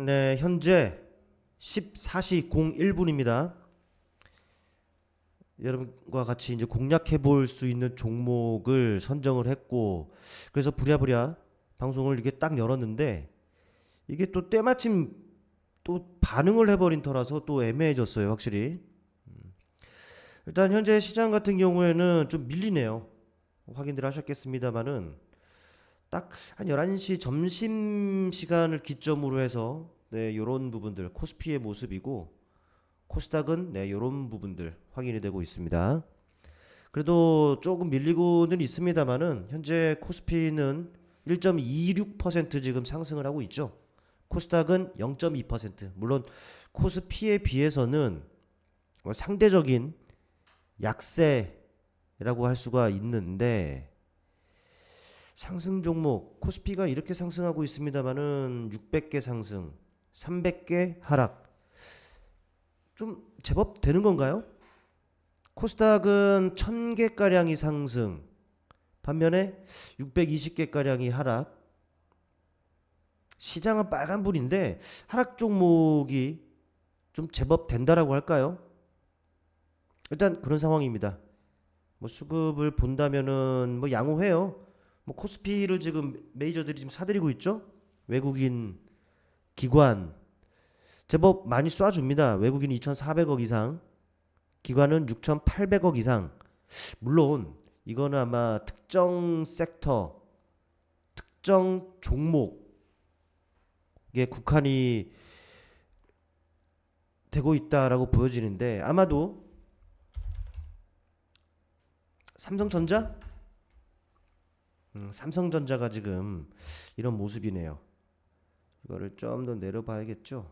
네, 현재 14시 01분입니다. 여러분과 같이 이제 공략해 볼 수 있는 종목을 선정을 했고, 그래서 부랴부랴 방송을 이렇게 딱 열었는데, 이게 또 때마침 또 반응을 해버린 터라서 또 애매해졌어요, 확실히. 일단 현재 시장 같은 경우에는 좀 밀리네요. 확인들 하셨겠습니다만은, 딱 한 11시 점심 시간을 기점으로 해서 네, 요런 부분들 코스피의 모습이고 코스닥은 네, 요런 부분들 확인이 되고 있습니다. 그래도 조금 밀리고는 있습니다만은 현재 코스피는 1.26% 지금 상승을 하고 있죠. 코스닥은 0.2%. 물론 코스피에 비해서는 상대적인 약세라고 할 수가 있는데 상승 종목 코스피가 이렇게 상승하고 있습니다만은 600개 상승, 300개 하락. 좀 제법 되는 건가요? 코스닥은 1000개 가량이 상승, 반면에 620개 가량이 하락. 시장은 빨간불인데 하락 종목이 좀 제법 된다라고 할까요? 일단 그런 상황입니다. 뭐 수급을 본다면은 뭐 양호해요. 뭐 코스피를 지금 메이저들이 지금 사들이고 있죠. 외국인 기관 제법 많이 쏴줍니다. 외국인 2,400억 이상, 기관은 6,800억 이상. 물론 이거는 아마 특정 섹터, 특정 종목에 국한이 되고 있다라고 보여지는데 아마도 삼성전자? 삼성전자가 지금 이런 모습이네요. 이거를 좀 더 내려봐야겠죠.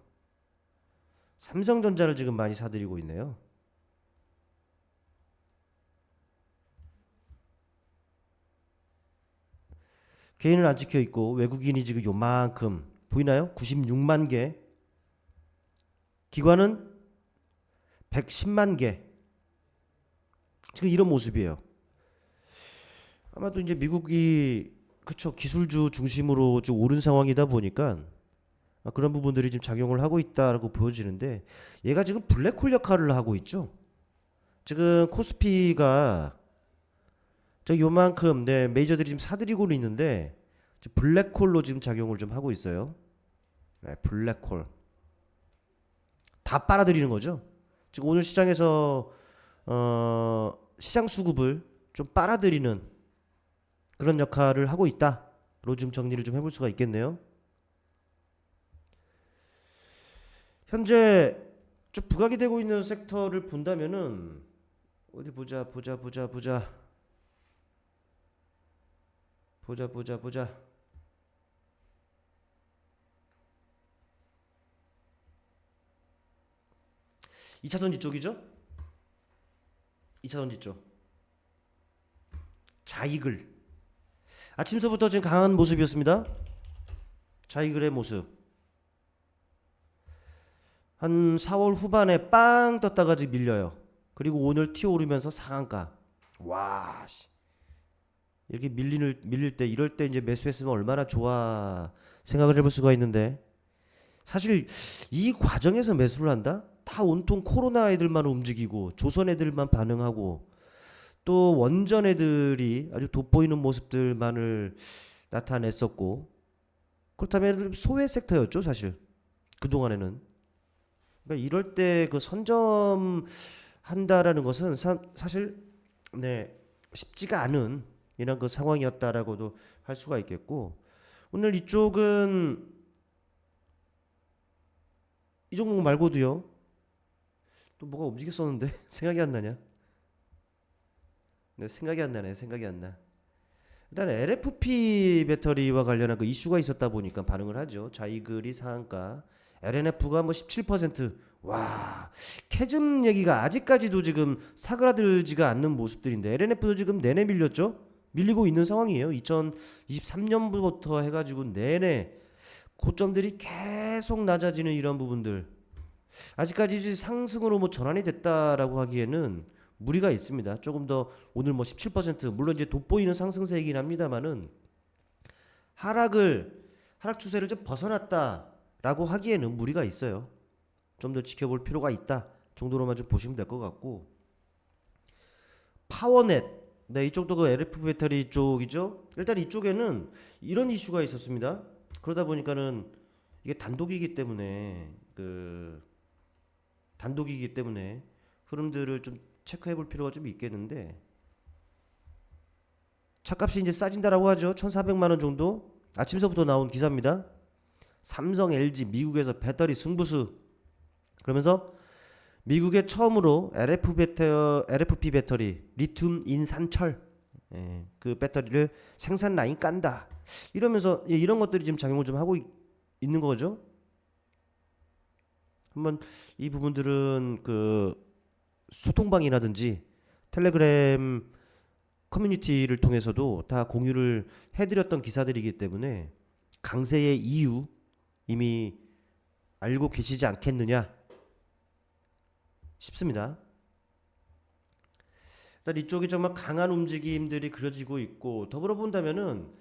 삼성전자를 지금 많이 사들이고 있네요. 개인은 안 찍혀 있고 외국인이 지금 요만큼 보이나요? 96만 개. 기관은 110만 개. 지금 이런 모습이에요. 아마도 이제 미국이 그쵸 기술주 중심으로 좀 오른 상황이다 보니까 그런 부분들이 지금 작용을 하고 있다라고 보여지는데 얘가 지금 블랙홀 역할을 하고 있죠. 지금 코스피가 저 요만큼 네, 메이저들이 지금 사들이고는 있는데 지금 블랙홀로 지금 작용을 좀 하고 있어요. 네, 블랙홀 다 빨아들이는 거죠. 지금 오늘 시장에서 시장 수급을 좀 빨아들이는 그런 역할을 하고 있다로 지금 정리를 좀 해볼 수가 있겠네요. 현재 좀 부각이 되고 있는 섹터를 본다면은 어디 보자. 2차 전지 쪽이죠? 2차 전지 쪽. 자이글. 아침서부터 지금 강한 모습이었습니다. 자이글의 모습. 한 4월 후반에 빵 떴다가 지금 밀려요. 그리고 오늘 튀어오르면서 상한가. 와, 씨. 이렇게 밀릴 때 이럴 때 이제 매수했으면 얼마나 좋아 생각을 해볼 수가 있는데 사실 이 과정에서 매수를 한다? 다 온통 코로나 애들만 움직이고 조선 애들만 반응하고 또 원전 애들이 아주 돋보이는 모습들만을 나타냈었고 그렇다면 소외 섹터였죠 사실 그동안에는. 그러니까 이럴 때 그 선점한다라는 것은 사실 네 쉽지가 않은 이런 그 상황이었다라고도 할 수가 있겠고 오늘 이쪽은 이 종목 말고도요 또 뭐가 움직였었는데 생각이 안 나냐? 네, 생각이 안 나네. 생각이 안 나. 일단 LFP 배터리와 관련한 그 이슈가 있었다 보니까 반응을 하죠. 자이글이 상한가, LNF가 뭐 17%. 와, 캐즘 얘기가 아직까지도 지금 사그라들지가 않는 모습들인데 LNF도 지금 내내 밀렸죠. 밀리고 있는 상황이에요. 2023년부터 해가지고 내내 고점들이 계속 낮아지는 이런 부분들. 아직까지 상승으로 뭐 전환이 됐다라고 하기에는 무리가 있습니다. 조금 더 오늘 뭐 17% 물론 이제 돋보이는 상승세이긴 합니다만은 하락 추세를 좀 벗어났다라고 라고 하기에는 무리가 있어요. 좀 더 지켜볼 필요가 있다 정도로만 좀 보시면 될 것 같고, 파워넷, 네, 이쪽도 그 LF 배터리 쪽이죠. 일단 이쪽에는 이런 이슈가 있었습니다. 그러다 보니까는 이게 단독이기 때문에 흐름들을 좀 체크해 볼 필요가 좀 있겠는데, 차값이 이제 싸진다라고 하죠. 1,400만 원 정도. 아침서부터 나온 기사입니다. 삼성, LG 미국에서 배터리 승부수. 그러면서 미국에 처음으로 LFP 배터리, 리튬 인산철, 그 배터리를 생산 라인 깐다. 이러면서 이런 것들이 지금 작용을 좀 하고 있는 거죠. 한번 이 부분들은 그 소통방이라든지 텔레그램 커뮤니티를 통해서도 다 공유를 해드렸던 기사들이기 때문에 강세의 이유 이미 알고 계시지 않겠느냐 싶습니다. 일단 이쪽이 정말 강한 움직임들이 그려지고 있고, 더불어 본다면은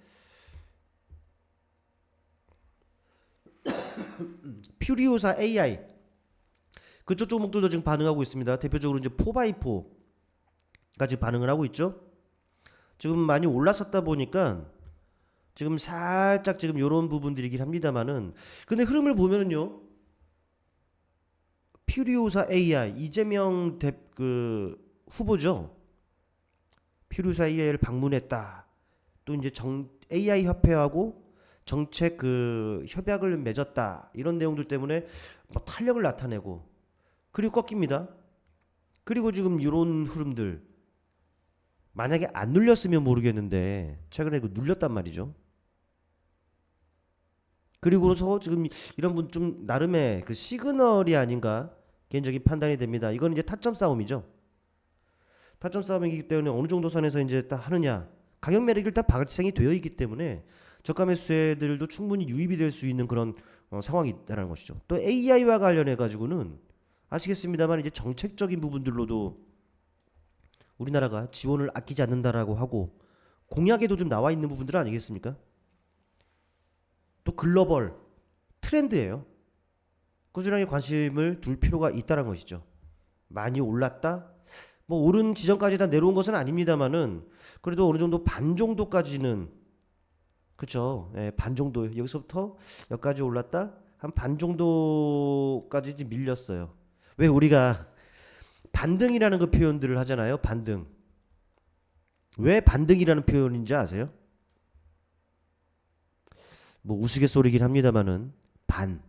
퓨리오사 AI 그쪽 종목들도 지금 반응하고 있습니다. 대표적으로 이제 4x4가 지금 반응을 하고 있죠. 지금 많이 올랐었다 보니까 지금 살짝 지금 요런 부분들이긴 합니다만은, 근데 흐름을 보면은요, 퓨리오사 AI 이재명 후보죠. 퓨리오사 AI를 방문했다. 또 이제 AI 협회하고 정책 협약을 맺었다. 이런 내용들 때문에 뭐 탄력을 나타내고, 그리고 꺾입니다. 그리고 지금 이런 흐름들, 만약에 안 눌렸으면 모르겠는데 최근에 눌렸단 말이죠. 그리고서 지금 이런 분 좀 나름의 그 시그널이 아닌가 개인적인 판단이 됩니다. 이건 이제 타점 싸움이죠. 타점 싸움이기 때문에 어느 정도 선에서 이제 딱 하느냐. 가격 매력이 일단 발생이 되어 있기 때문에 저가 매수세들도 충분히 유입이 될 수 있는 그런 상황이 있다는 것이죠. 또 AI와 관련해 가지고는 아시겠습니다만 이제 정책적인 부분들로도 우리나라가 지원을 아끼지 않는다라고 하고 공약에도 좀 나와 있는 부분들 아니겠습니까? 또 글로벌 트렌드예요. 꾸준하게 관심을 둘 필요가 있다는 것이죠. 많이 올랐다? 뭐 오른 지점까지 다 내려온 것은 아닙니다만은 그래도 어느 정도 반 정도까지는, 그쵸? 예, 반 정도, 여기서부터 여기까지 올랐다? 한 반 정도까지 밀렸어요. 왜 우리가 반등이라는 그 표현들을 하잖아요. 반등. 왜 반등이라는 표현인지 아세요? 뭐 우스갯소리긴 합니다만은 반.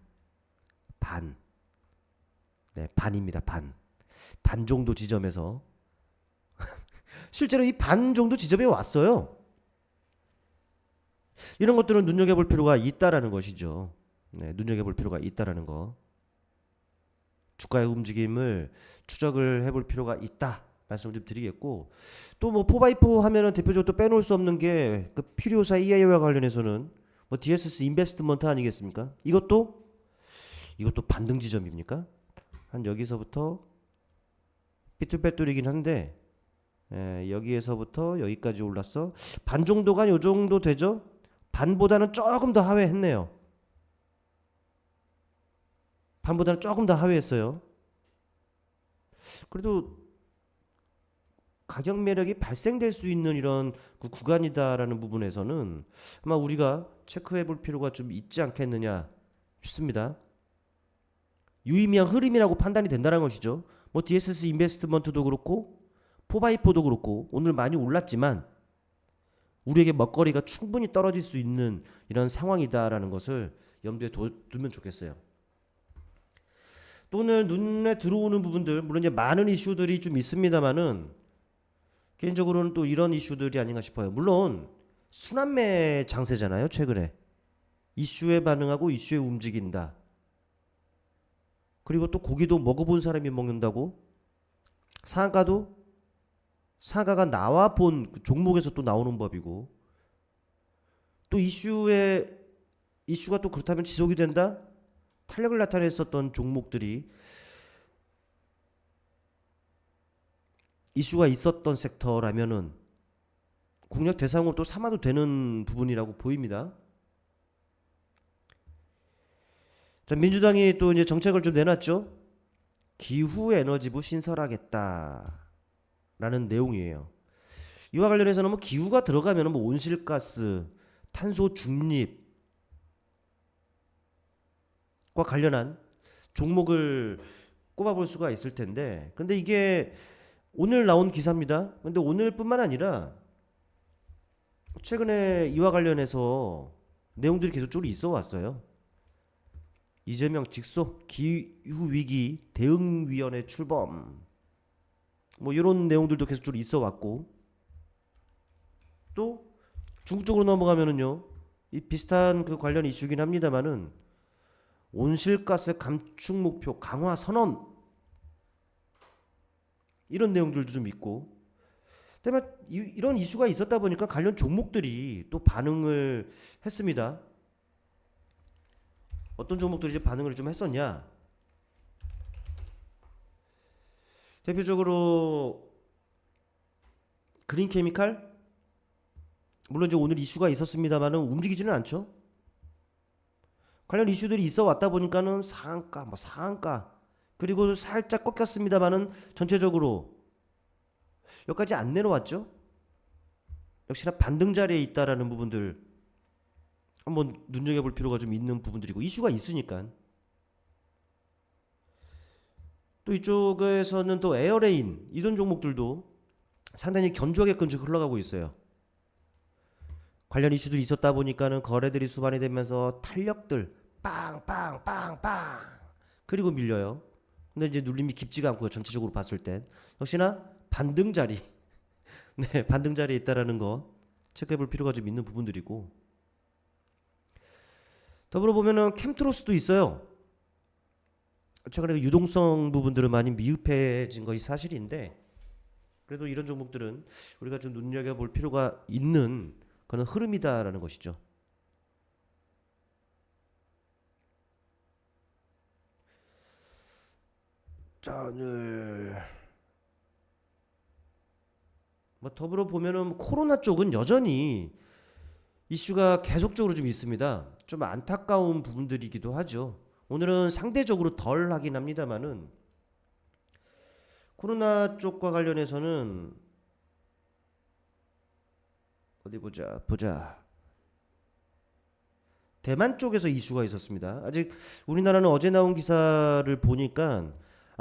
네, 반입니다. 반 정도 지점에서 실제로 이 반 정도 지점에 왔어요. 이런 것들은 눈여겨볼 필요가 있다라는 것이죠. 네, 눈여겨볼 필요가 있다라는 거. 주가의 움직임을 추적을 해볼 필요가 있다 말씀을 좀 드리겠고, 또 뭐 4x4 하면은 대표적으로 또 빼놓을 수 없는 게 그 퓨리오사 EI와 관련해서는 뭐 DSS 인베스트먼트 아니겠습니까? 이것도 반등 지점입니까? 한 여기서부터 삐뚤빼뚤이긴 한데, 여기에서부터 여기까지 올랐어. 반 정도가 요 정도 되죠? 반보다는 조금 더 하회했네요. 반보다는 조금 더 하회했어요. 그래도 가격 매력이 발생될 수 있는 이런 그 구간이다라는 부분에서는 아마 우리가 체크해 볼 필요가 좀 있지 않겠느냐 싶습니다. 유의미한 흐름이라고 판단이 된다는 것이죠. 뭐 DSS 인베스트먼트도 그렇고 4x4도 그렇고 오늘 많이 올랐지만 우리에게 먹거리가 충분히 떨어질 수 있는 이런 상황이다라는 것을 염두에 두면 좋겠어요. 또 오늘 눈에 들어오는 부분들, 물론 이제 많은 이슈들이 좀 있습니다만은 개인적으로는 또 이런 이슈들이 아닌가 싶어요. 물론 순환매 장세잖아요. 최근에 이슈에 반응하고 이슈에 움직인다. 그리고 또 고기도 먹어본 사람이 먹는다고, 사과가 나와 본 그 종목에서 또 나오는 법이고, 또 이슈가 또 그렇다면 지속이 된다? 탄력을 나타냈었던 종목들이 이슈가 있었던 섹터라면은 공략 대상으로 또 삼아도 되는 부분이라고 보입니다. 자, 민주당이 또 이제 정책을 좀 내놨죠. 기후에너지부 신설하겠다라는 내용이에요. 이와 관련해서는 뭐 기후가 들어가면 뭐 온실가스, 탄소 중립과 관련한 종목을 꼽아볼 수가 있을 텐데, 근데 이게 오늘 나온 기사입니다. 근데 오늘뿐만 아니라 최근에 이와 관련해서 내용들이 계속 쭉 있어 왔어요. 이재명 직속 기후위기 대응위원회 출범, 뭐 이런 내용들도 계속 쭉 있어 왔고, 또 중국 쪽으로 넘어가면은요, 이 비슷한 그 관련 이슈긴 합니다만은 온실가스 감축 목표 강화 선언, 이런 내용들도 좀 있고, 그다음에 이런 이슈가 있었다 보니까 관련 종목들이 또 반응을 했습니다. 어떤 종목들이 이제 반응을 좀 했었냐? 대표적으로 그린케미칼, 물론 이제 오늘 이슈가 있었습니다만은 움직이지는 않죠. 관련 이슈들이 있어 왔다 보니까는 상한가, 뭐 상한가, 그리고 살짝 꺾였습니다만은 전체적으로 여기까지 안 내려왔죠. 역시나 반등 자리에 있다라는 부분들 한번 눈여겨볼 필요가 좀 있는 부분들이고, 이슈가 있으니까. 또 이쪽에서는 또 에어레인 이런 종목들도 상당히 견조하게끔 지금 흘러가고 있어요. 관련 이슈들이 있었다 보니까는 거래들이 수반이 되면서 탄력들 빵빵빵빵 그리고 밀려요. 근데 이제 눌림이 깊지가 않고요. 전체적으로 봤을 땐 역시나 반등 자리, 네, 반등 자리에 있다라는 거 체크해볼 필요가 좀 있는 부분들이고, 더불어 보면은 캠트로스도 있어요. 최근에 유동성 부분들은 많이 미흡해진 것이 사실인데, 그래도 이런 종목들은 우리가 좀 눈여겨볼 필요가 있는 그런 흐름이다라는 것이죠. 자, 오늘 뭐 더불어 보면은 코로나 쪽은 여전히 이슈가 계속적으로 좀 있습니다. 좀 안타까운 부분들이기도 하죠. 오늘은 상대적으로 덜 하긴 합니다만은 코로나 쪽과 관련해서는 어디 보자. 대만 쪽에서 이슈가 있었습니다. 아직 우리나라는 어제 나온 기사를 보니까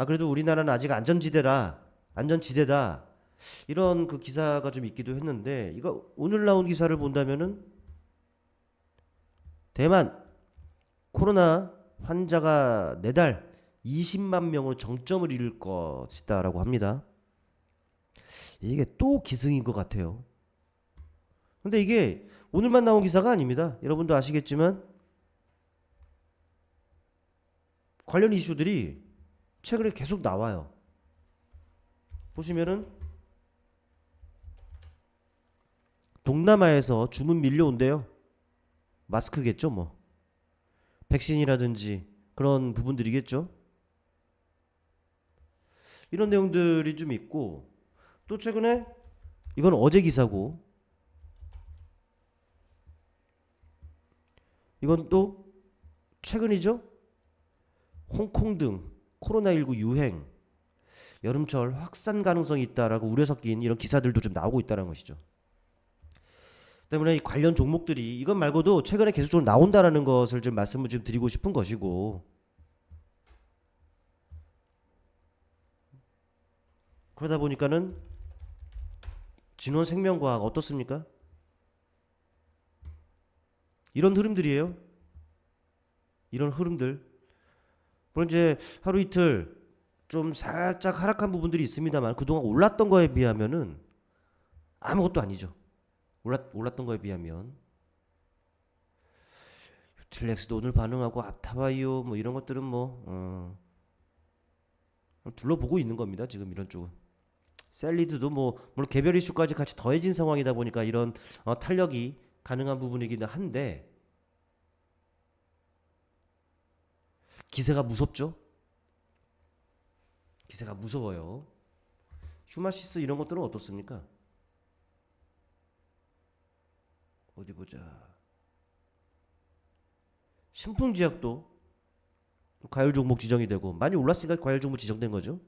그래도 우리나라는 아직 안전지대다 이런 그 기사가 좀 있기도 했는데, 이거 오늘 나온 기사를 본다면은 대만 코로나 환자가 내달 20만 명으로 정점을 이룰 것이다라고 합니다. 이게 또 기승인 것 같아요. 근데 이게 오늘만 나온 기사가 아닙니다. 여러분도 아시겠지만 관련 이슈들이 최근에 계속 나와요. 보시면은 동남아에서 주문 밀려온대요. 마스크겠죠, 뭐. 백신이라든지 그런 부분들이겠죠. 이런 내용들이 좀 있고, 또 최근에 이건 어제 기사고, 이건 또 최근이죠. 홍콩 등 코로나19 유행, 여름철 확산 가능성이 있다라고 우려 섞인 이런 기사들도 좀 나오고 있다는 것이죠. 때문에 이 관련 종목들이 이것 말고도 최근에 계속 좀 나온다라는 것을 좀 말씀을 좀 드리고 싶은 것이고, 그러다 보니까는 진원생명과학 어떻습니까? 이런 흐름들이에요. 이런 흐름들. 물론 이제 하루 이틀 좀 살짝 하락한 부분들이 있습니다만 그동안 올랐던 거에 비하면은 아무것도 아니죠. 올랐던 거에 비하면. 유틸렉스도 오늘 반응하고 앞타바이오 뭐 이런 것들은 뭐 둘러보고 있는 겁니다. 지금 이런 쪽은. 셀리드도 뭐 물론 개별 이슈까지 같이 더해진 상황이다 보니까 이런 탄력이 가능한 부분이기는 한데, 기세가 무섭죠. 기세가 무서워요. 휴마시스 이런 것들은 어떻습니까? 어디 보자. 신풍지약도 과열 종목 지정이 되고 많이 올랐으니까 과열 종목 지정된 거죠.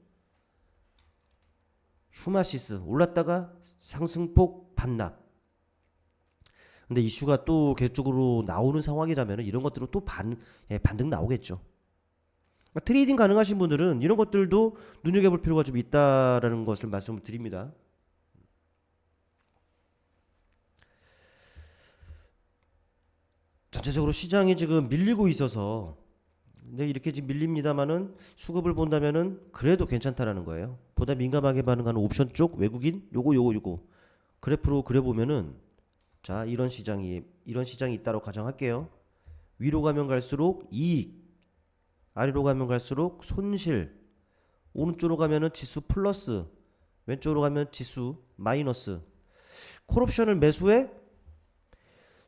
휴마시스 올랐다가 상승폭 반납. 근데 이슈가 또 계속적으로 나오는 상황이라면 이런 것들은 또 반등 나오겠죠. 그러니까 트레이딩 가능하신 분들은 이런 것들도 눈여겨볼 필요가 좀 있다라는 것을 말씀을 드립니다. 전체적으로 시장이 지금 밀리고 있어서 근데 이렇게 지금 밀립니다만은 수급을 본다면은 그래도 괜찮다라는 거예요. 보다 민감하게 반응하는 옵션 쪽 외국인 요거 그래프로 그려보면은 자 이런 시장이 있다고 가정할게요. 위로 가면 갈수록 이익, 아래로 가면 갈수록 손실, 오른쪽으로 가면은 지수 플러스, 왼쪽으로 가면 지수 마이너스. 콜옵션을 매수해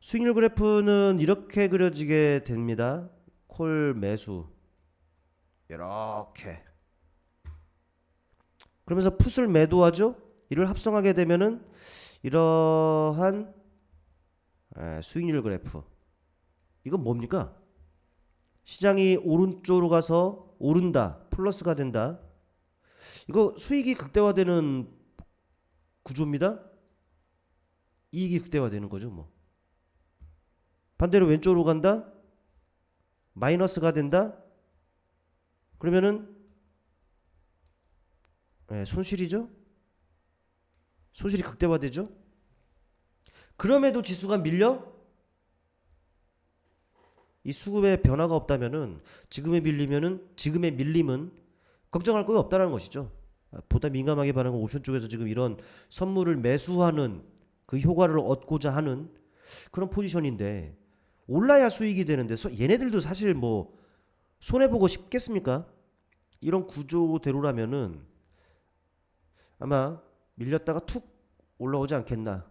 수익률 그래프는 이렇게 그려지게 됩니다. 콜 매수 이렇게 그러면서 풋을 매도하죠. 이를 합성하게 되면은 이러한 수익률 그래프. 이건 뭡니까? 시장이 오른쪽으로 가서 오른다, 플러스가 된다. 이거 수익이 극대화되는 구조입니다. 이익이 극대화되는 거죠, 뭐. 반대로 왼쪽으로 간다, 마이너스가 된다. 그러면은 손실이죠. 손실이 극대화되죠. 그럼에도 지수가 밀려 이 수급의 변화가 없다면은 지금의 밀림은 걱정할 거 없다라는 것이죠. 보다 민감하게 반응한 옵션 쪽에서 지금 이런 선물을 매수하는 그 효과를 얻고자 하는 그런 포지션인데 올라야 수익이 되는데 얘네들도 사실 뭐 손해보고 싶겠습니까? 이런 구조대로라면은 아마 밀렸다가 툭 올라오지 않겠나.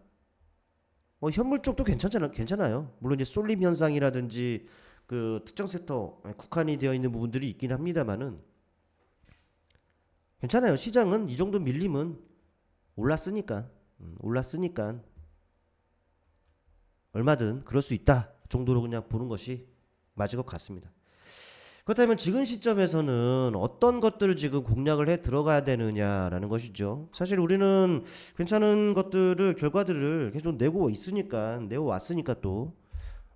현물 쪽도 괜찮아요. 물론 이제 쏠림 현상이라든지 그 특정 섹터 국한이 되어 있는 부분들이 있긴 합니다만은 괜찮아요. 시장은 이 정도 밀림은 올랐으니까 얼마든 그럴 수 있다 정도로 그냥 보는 것이 맞을 것 같습니다. 그렇다면 지금 시점에서는 어떤 것들을 지금 공략을 해 들어가야 되느냐라는 것이죠. 사실 우리는 괜찮은 것들을 결과들을 계속 내고 왔으니까 또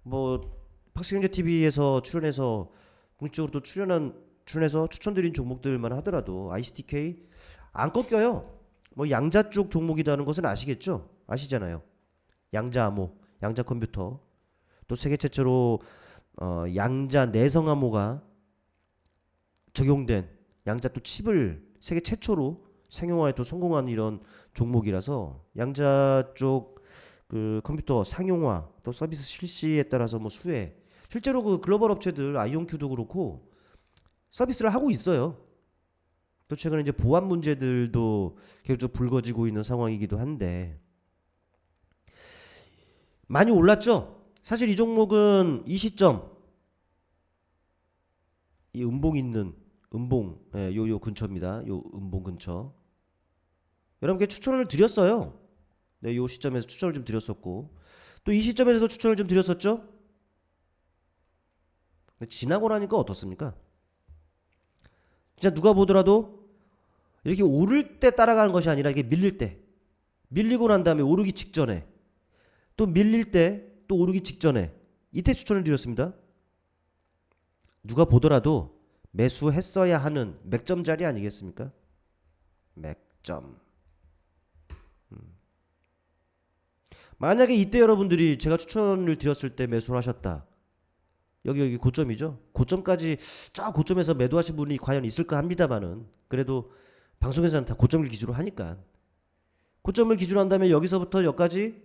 뭐 박스경제 TV에서 출연해서 공식적으로 또 출연해서 추천드린 종목들만 하더라도 ICTK 안 꺾여요. 뭐 양자 쪽 종목이라는 것은 아시겠죠? 아시잖아요. 양자 컴퓨터 또 세계 최초로 양자 내성 암호가 적용된 양자 또 칩을 세계 최초로 상용화에 또 성공한 이런 종목이라서 양자 쪽 그 컴퓨터 상용화 또 서비스 실시에 따라서 뭐 수혜 실제로 그 글로벌 업체들 아이온큐도 그렇고 서비스를 하고 있어요. 또 최근에 이제 보안 문제들도 계속 불거지고 있는 상황이기도 한데 많이 올랐죠. 사실 이 종목은 이 시점 이 요 근처입니다. 요 음봉 근처. 여러분께 추천을 드렸어요. 네, 요 시점에서 추천을 좀 드렸었고 또 이 시점에서도 추천을 좀 드렸었죠. 근데 지나고 나니까 어떻습니까? 진짜 누가 보더라도 이렇게 오를 때 따라가는 것이 아니라 이게 밀릴 때 밀리고 난 다음에 오르기 직전에 또 밀릴 때 또 오르기 직전에 이때 추천을 드렸습니다. 누가 보더라도 매수했어야 하는 맥점 자리 아니겠습니까? 맥점. 만약에 이때 여러분들이 제가 추천을 드렸을 때 매수를 하셨다. 여기 고점이죠. 고점까지 고점에서 매도하신 분이 과연 있을까 합니다만은 그래도 방송에서는 다 고점을 기준으로 하니까 고점을 기준으로 한 다음에 여기서부터 여기까지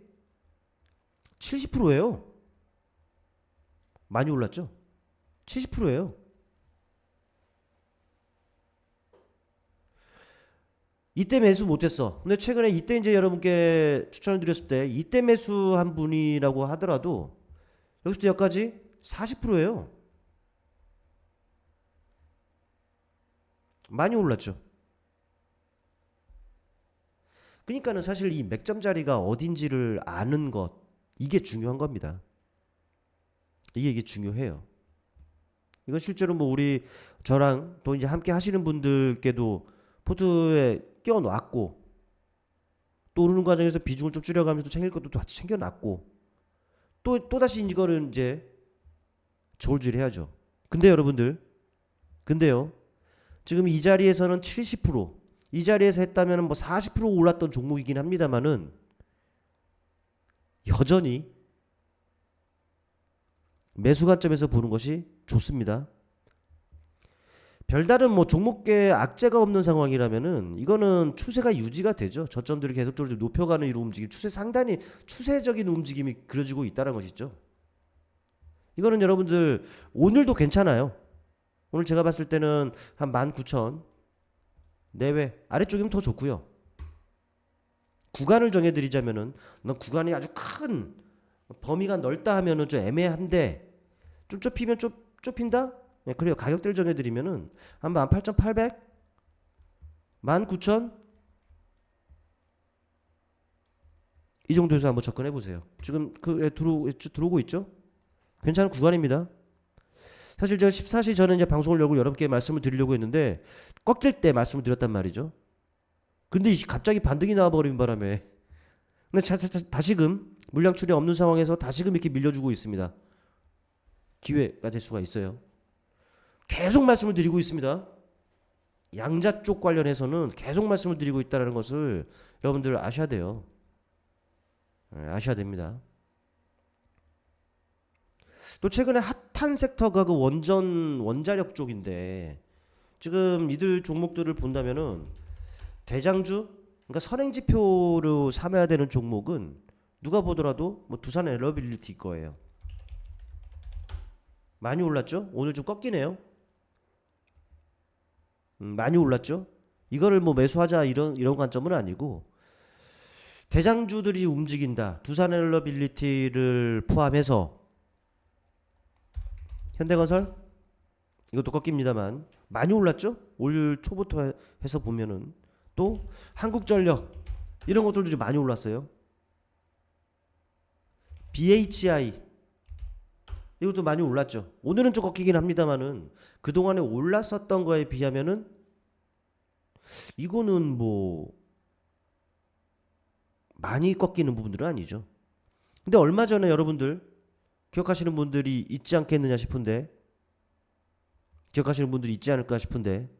70%예요. 많이 올랐죠? 70%예요. 이때 매수 못했어. 근데 최근에 이때 이제 여러분께 추천을 드렸을 때 이때 매수한 분이라고 하더라도 여기서부터 여기까지 40%예요. 많이 올랐죠. 그러니까는 사실 이 맥점 자리가 어딘지를 아는 것 이게 중요한 겁니다. 이게 중요해요. 이건 실제로 뭐 우리 저랑 또 이제 함께 하시는 분들께도 포트에 끼워 놨고, 또 오르는 과정에서 비중을 좀 줄여가면서 챙길 것도 같이 챙겨 놨고, 또다시 이거를 이제 저울질 해야죠. 근데 여러분들, 근데요, 지금 이 자리에서는 70%, 이 자리에서 했다면 뭐 40% 올랐던 종목이긴 합니다만은 여전히 매수 관점에서 보는 것이 좋습니다. 별다른 뭐 종목계 악재가 없는 상황이라면은 이거는 추세가 유지가 되죠. 저점들을 계속적으로 높여가는 이런 움직임, 상당히 추세적인 움직임이 그려지고 있다는 것이죠. 이거는 여러분들 오늘도 괜찮아요. 오늘 제가 봤을 때는 한 19,000 내외 아래쪽이면 더 좋고요. 구간을 정해드리자면은 넌 구간이 아주 큰 범위가 넓다 하면은 좀 애매한데 좀 좁히면 좁힌다? 네, 그래요. 가격대를 정해드리면은 한 18,800, 19,000 이 정도에서 한번 접근해 보세요. 지금 들어오고 있죠? 괜찮은 구간입니다. 사실 저는 이제 방송을 열고 여러분께 말씀을 드리려고 했는데 꺾일 때 말씀을 드렸단 말이죠. 근데 갑자기 반등이 나와버린 바람에 근데 다시금 물량 출이 없는 상황에서 다시금 이렇게 밀려주고 있습니다. 기회가 될 수가 있어요. 계속 말씀을 드리고 있습니다. 양자 쪽 관련해서는 계속 말씀을 드리고 있다는 것을 여러분들 아셔야 돼요. 아셔야 됩니다. 또 최근에 핫한 섹터가 그 원자력 쪽인데 지금 이들 종목들을 본다면은 대장주, 그러니까 선행지표로 삼아야 되는 종목은 누가 보더라도 뭐 두산 에너빌리티 거예요. 많이 올랐죠? 오늘 좀 꺾이네요. 많이 올랐죠? 이거를 뭐 매수하자 이런 관점은 아니고 대장주들이 움직인다. 두산 에너빌리티를 포함해서 현대건설 이것도 꺾입니다만 많이 올랐죠? 올 초부터 해서 보면은 또 한국전력 이런 것들도 좀 많이 올랐어요. BHI 이것도 많이 올랐죠. 오늘은 좀 꺾이긴 합니다만은 그동안에 올랐었던 거에 비하면은 이거는 뭐 많이 꺾이는 부분들은 아니죠. 근데 얼마 전에 여러분들 기억하시는 분들이 있지 않겠느냐 싶은데 기억하시는 분들이 있지 않을까 싶은데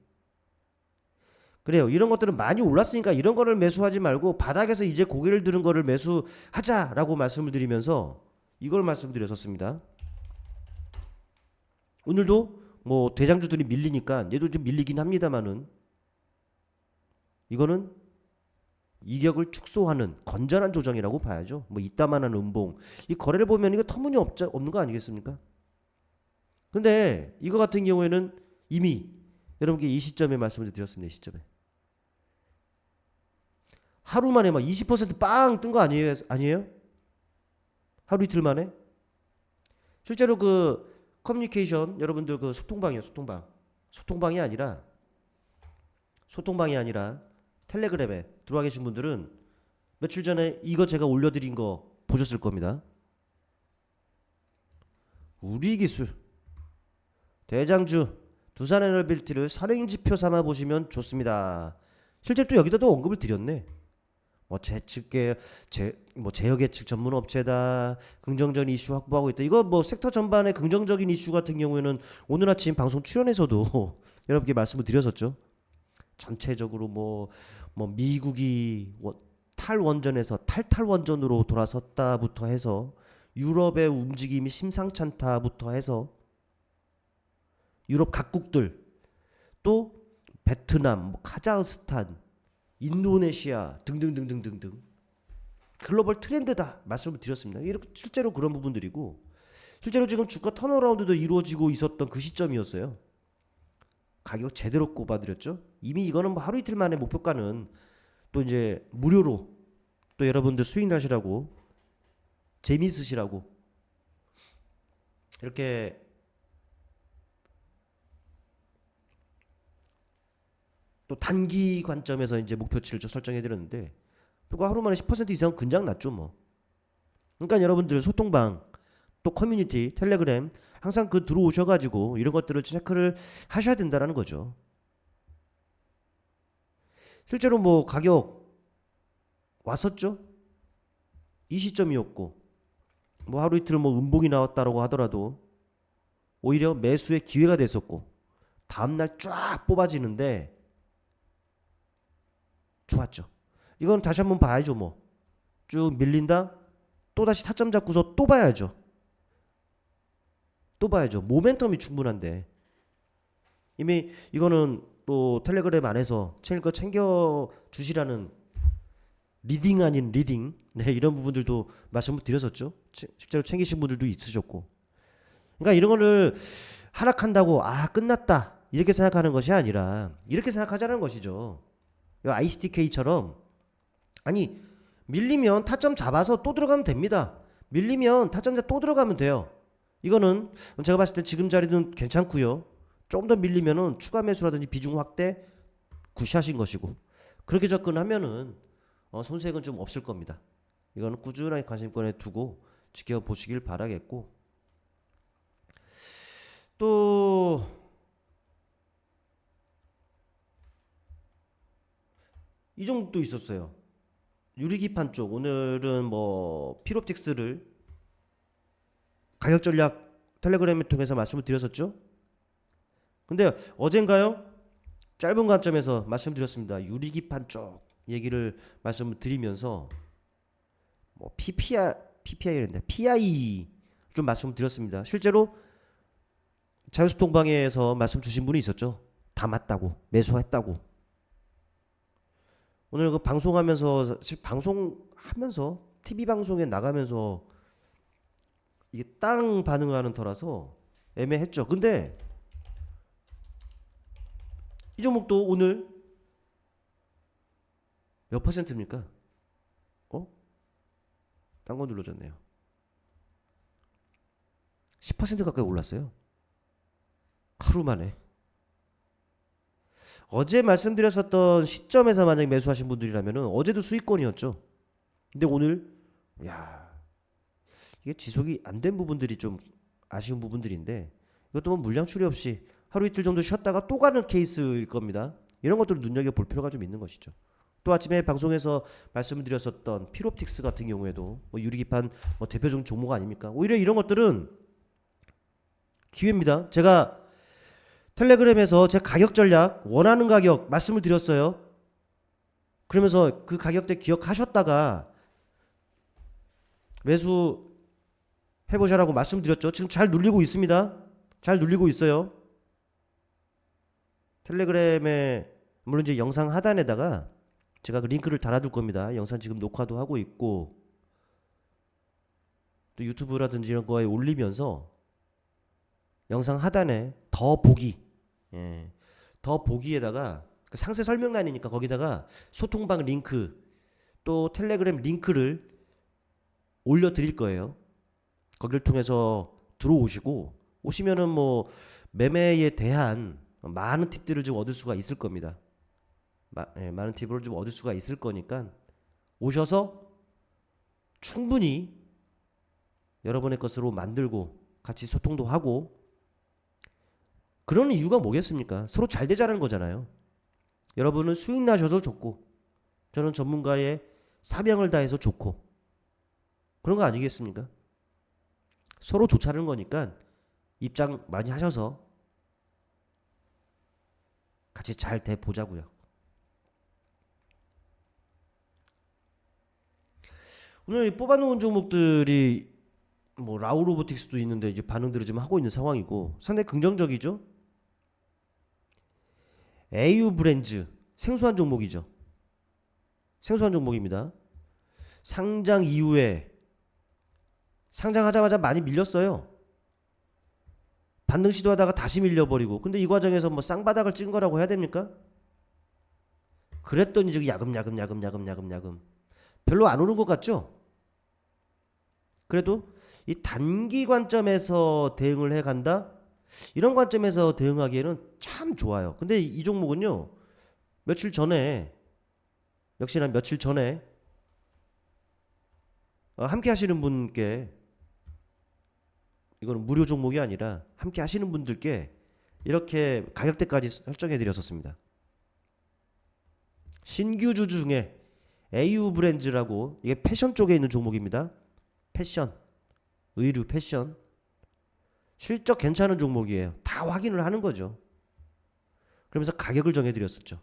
그래요. 이런 것들은 많이 올랐으니까 이런 거를 매수하지 말고 바닥에서 이제 고개를 드는 거를 매수하자라고 말씀을 드리면서 이걸 말씀드렸었습니다. 오늘도 뭐 대장주들이 밀리니까 얘도 좀 밀리긴 합니다만은 이거는 이격을 축소하는 건전한 조정이라고 봐야죠. 뭐 이따만한 음봉 이 거래를 보면 이거 터무니없는 거 아니겠습니까? 근데 이거 같은 경우에는 이미 여러분께 이 시점에 말씀을 드렸습니다. 이 시점에 하루 만에 막 20%빵 뜬 거 아니에요? 하루 이틀 만에? 실제로 그 커뮤니케이션 여러분들 그 소통방이에요. 소통방이 아니라 텔레그램에 들어와 계신 분들은 며칠 전에 이거 제가 올려드린 거 보셨을 겁니다. 우리 기술 대장주 두산에너빌리티를 선행지표 삼아 보시면 좋습니다. 실제 또 여기다도 언급을 드렸네. 뭐 제역 예측 전문 업체다. 긍정적인 이슈 확보하고 있다. 이거 뭐 섹터 전반의 긍정적인 이슈 같은 경우에는 오늘 아침 방송 출연에서도 여러분께 말씀을 드렸었죠. 전체적으로 뭐 미국이 탈원전에서 탈탈원전으로 돌아섰다부터 해서 유럽의 움직임이 심상찮다부터 해서 유럽 각국들 또 베트남, 카자흐스탄, 인도네시아 등등등등등등 글로벌 트렌드다 말씀을 드렸습니다. 이렇게 실제로 그런 부분들이고 실제로 지금 주가 턴어라운드도 이루어지고 있었던 그 시점이었어요. 가격 제대로 꼽아드렸죠. 이미 이거는 뭐 하루 이틀 만에 목표가는 또 이제 무료로 또 여러분들 수익 나시라고 재미있으시라고 이렇게 또 단기 관점에서 이제 목표치를 좀 설정해 드렸는데 그거 하루 만에 10% 이상 근장 났죠 뭐. 그러니까 여러분들 소통방 또 커뮤니티 텔레그램 항상 그 들어오셔가지고 이런 것들을 체크를 하셔야 된다는 거죠. 실제로 뭐 가격 왔었죠. 이 시점이었고 뭐 하루 이틀 뭐 음봉이 나왔다라고 하더라도 오히려 매수의 기회가 됐었고 다음날 쫙 뽑아지는데 좋았죠. 이건 다시 한번 봐야죠. 뭐 쭉 밀린다 또 다시 타점 잡고서 또 봐야죠. 또 봐야죠. 모멘텀이 충분한데 이미 이거는 또 텔레그램 안에서 거 챙겨 주시라는 리딩 아닌 리딩 네 이런 부분들도 말씀을 드렸었죠. 실제로 챙기신 분들도 있으셨고 그러니까 이런 거를 하락한다고 아 끝났다 이렇게 생각하는 것이 아니라 이렇게 생각하자는 것이죠. ICTK처럼 아니 밀리면 타점 잡아서 또 들어가면 됩니다. 밀리면 타점 잡 또 들어가면 돼요. 이거는 제가 봤을 때 지금 자리는 괜찮고요. 좀 더 밀리면은 추가 매수라든지 비중 확대 굿샷인 것이고 그렇게 접근하면은 손색은 좀 없을 겁니다. 이거는 꾸준하게 관심권에 두고 지켜보시길 바라겠고 또 이 종목도 있었어요. 유리기판 쪽 오늘은 뭐 필옵틱스를 가격 전략 텔레그램을 통해서 말씀을 드렸었죠. 근데 어젠가요? 짧은 관점에서 말씀드렸습니다. 유리기판 쪽 얘기를 말씀을 드리면서 뭐 PPI랬는데 PI 좀 말씀을 드렸습니다. 실제로 자유소통방에서 말씀 주신 분이 있었죠. 다 맞다고 매수했다고. 오늘 그 방송하면서 TV 방송에 나가면서 이게 땅 반응하는 터라서 애매했죠. 근데 이 종목도 오늘 몇 퍼센트입니까? 딴 거 눌러줬네요. 10% 가까이 올랐어요. 하루 만에. 어제 말씀드렸었던 시점에서 만약에 매수하신 분들이라면 어제도 수익권이었죠. 근데 오늘 야 이게 지속이 안 된 부분들이 좀 아쉬운 부분들인데 이것도 뭐 물량 추리 없이 하루 이틀 정도 쉬었다가 또 가는 케이스일 겁니다. 이런 것들을 눈여겨볼 필요가 좀 있는 것이죠. 또 아침에 방송에서 말씀드렸었던 필옵틱스 같은 경우에도 뭐 유리기판 뭐 대표적인 종목 아닙니까? 오히려 이런 것들은 기회입니다. 제가 텔레그램에서 제 가격 전략 원하는 가격 말씀을 드렸어요. 그러면서 그 가격대 기억하셨다가 매수 해보셔라고 말씀드렸죠. 지금 잘 눌리고 있습니다. 잘 눌리고 있어요. 텔레그램에 물론 이제 영상 하단에다가 제가 그 링크를 달아둘 겁니다. 영상 지금 녹화도 하고 있고 또 유튜브라든지 이런 거에 올리면서 영상 하단에 더 보기 더 보기에다가 그 상세 설명란이니까 거기다가 소통방 링크 또 텔레그램 링크를 올려드릴 거예요. 거기를 통해서 들어오시고 오시면은 뭐 매매에 대한 많은 팁들을 좀 얻을 수가 있을 겁니다. 많은 팁을 좀 얻을 수가 있을 거니까 오셔서 충분히 여러분의 것으로 만들고 같이 소통도 하고 그런 이유가 뭐겠습니까? 서로 잘 되자는 거잖아요. 여러분은 수익 나셔도 좋고 저는 전문가의 사명을 다해서 좋고 그런 거 아니겠습니까? 서로 좋자는 거니까 입장 많이 하셔서 같이 잘 돼 보자고요. 오늘 뽑아놓은 종목들이 뭐 라우 로보틱스도 있는데 이제 반응들을 좀 하고 있는 상황이고 상당히 긍정적이죠. AU 브랜즈 생소한 종목이죠. 생소한 종목입니다. 상장 이후에 상장하자마자 많이 밀렸어요. 반등 시도하다가 다시 밀려버리고 근데 이 과정에서 뭐 쌍바닥을 찍은 거라고 해야 됩니까? 그랬더니 지금 야금 별로 안 오른 것 같죠? 그래도 이 단기 관점에서 대응을 해간다? 이런 관점에서 대응하기에는 참 좋아요. 근데 이 종목은요 며칠 전에 역시나 며칠 전에 함께 하시는 분께 이거는 무료 종목이 아니라 함께 하시는 분들께 이렇게 가격대까지 설정해 드렸었습니다. 신규주 중에 AU 브랜드라고, 이게 패션 쪽에 있는 종목입니다. 패션, 의류, 패션. 실적 괜찮은 종목이에요. 다 확인을 하는 거죠. 그러면서 가격을 정해드렸었죠.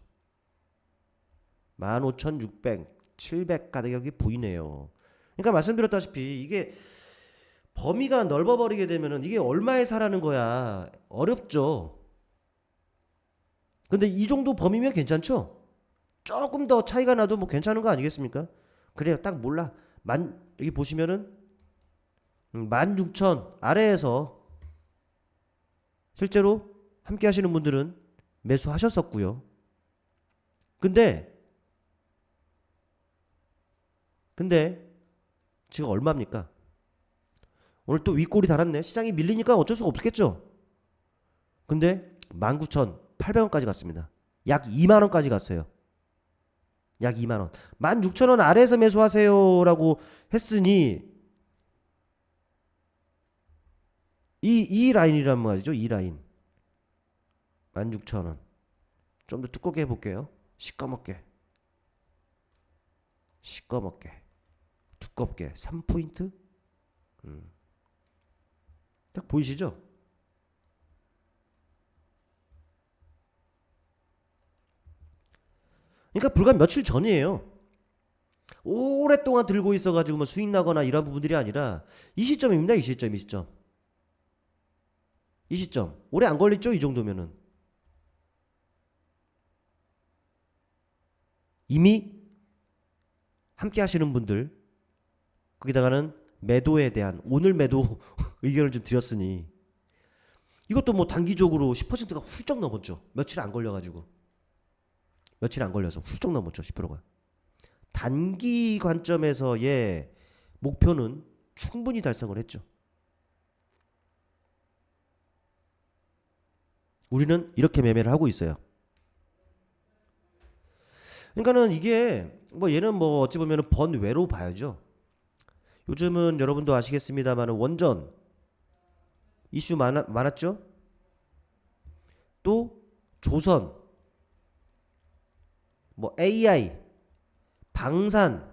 15,600, 700 가격이 보이네요. 그러니까 말씀드렸다시피 이게 범위가 넓어버리게 되면은 이게 얼마에 사라는 거야. 어렵죠. 근데 이 정도 범위면 괜찮죠? 조금 더 차이가 나도 뭐 괜찮은 거 아니겠습니까? 그래요. 딱 몰라. 여기 보시면은 16,000 아래에서 실제로 함께 하시는 분들은 매수하셨었고요. 근데 지금 얼마입니까? 오늘 또 윗골이 달았네. 시장이 밀리니까 어쩔 수가 없겠죠. 근데 19,800원까지 갔습니다. 약 2만원까지 갔어요. 약 2만원. 16,000원 아래에서 매수하세요라고 했으니 이 라인이란 말이죠. 이 라인. 16,000원. 좀 더 두껍게 해볼게요. 시꺼멓게. 두껍게. 3포인트? 딱 보이시죠? 그러니까 불과 며칠 전이에요. 오랫동안 들고 있어가지고 뭐 수익 나거나 이런 부분들이 아니라 이 시점입니다. 이 시점. 오래 안 걸렸죠? 이 정도면은. 이미 함께 하시는 분들, 거기다가는 매도에 대한 오늘 매도 의견을 좀 드렸으니 이것도 뭐 단기적으로 10%가 훌쩍 넘었죠. 며칠 안 걸려서 훌쩍 넘었죠. 10%가. 단기 관점에서의 목표는 충분히 달성을 했죠. 우리는 이렇게 매매를 하고 있어요. 그러니까는 이게 뭐 얘는 뭐 어찌 보면 번외로 봐야죠. 요즘은 여러분도 아시겠습니다만 원전 이슈 많았죠. 또 조선, 뭐 AI, 방산